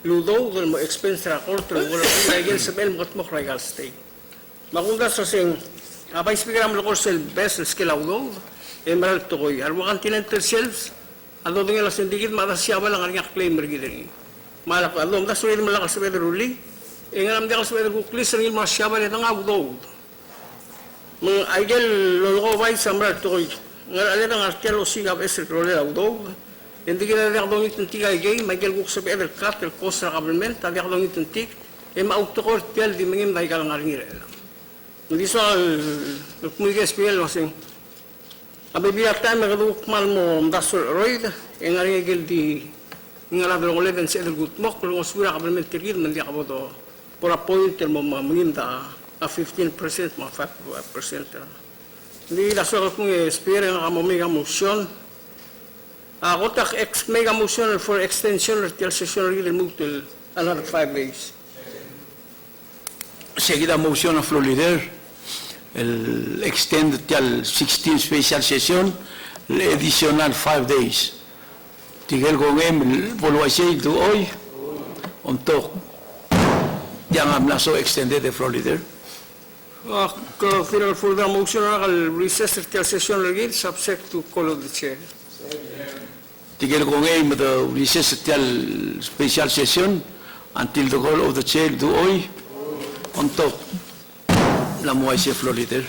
Speaker 3: Ludo dul mo expense rakort ng wala lay sebel mo katmok regal stay. Makunda sa sing abay speaker am lokor sel best skill audo emerald to koy arwa continental shelves ado dengan la sindigit mata siya lang ang claim mergidin malak ado da sulit malakas sa ruli engalam dia sa ku klis ring ma siya bale tang audo mga aigel lolo bay samral to koy ngal ale nang artelo sigab esel role audo hindi gina dia dong ituntik ay gay magel ku sa pedal cut el costa government tadi ako dong ituntik e maukto ko tel di mengim dai kal ngarngire Hindi so, nagpumigas PL wasing. Abibiyat tayo magdukok mal mo mdasol roid, yung nga rin di ngalabel ko ledan sa edel gutmok, kung uswira ka naman tirgid, mandi ka po to, pura point, mo mangimda, 15%, mga 5%. Hindi laso ko kung espere nga mega motion. Ako tak mega motion for extension or till session really move till another 5 days.
Speaker 1: Seguida motion of floor leader, el extend till 16 special session, el additional 5 days. Tigel con el volwaisay to hoy, on top. Yang am naso extended the floor leader.
Speaker 3: Final for the motion, I'll recess till session again, subject to call of the chair.
Speaker 1: Tigel con the recess till special session until the call of the chair to hoy, on top. La moise floor leader.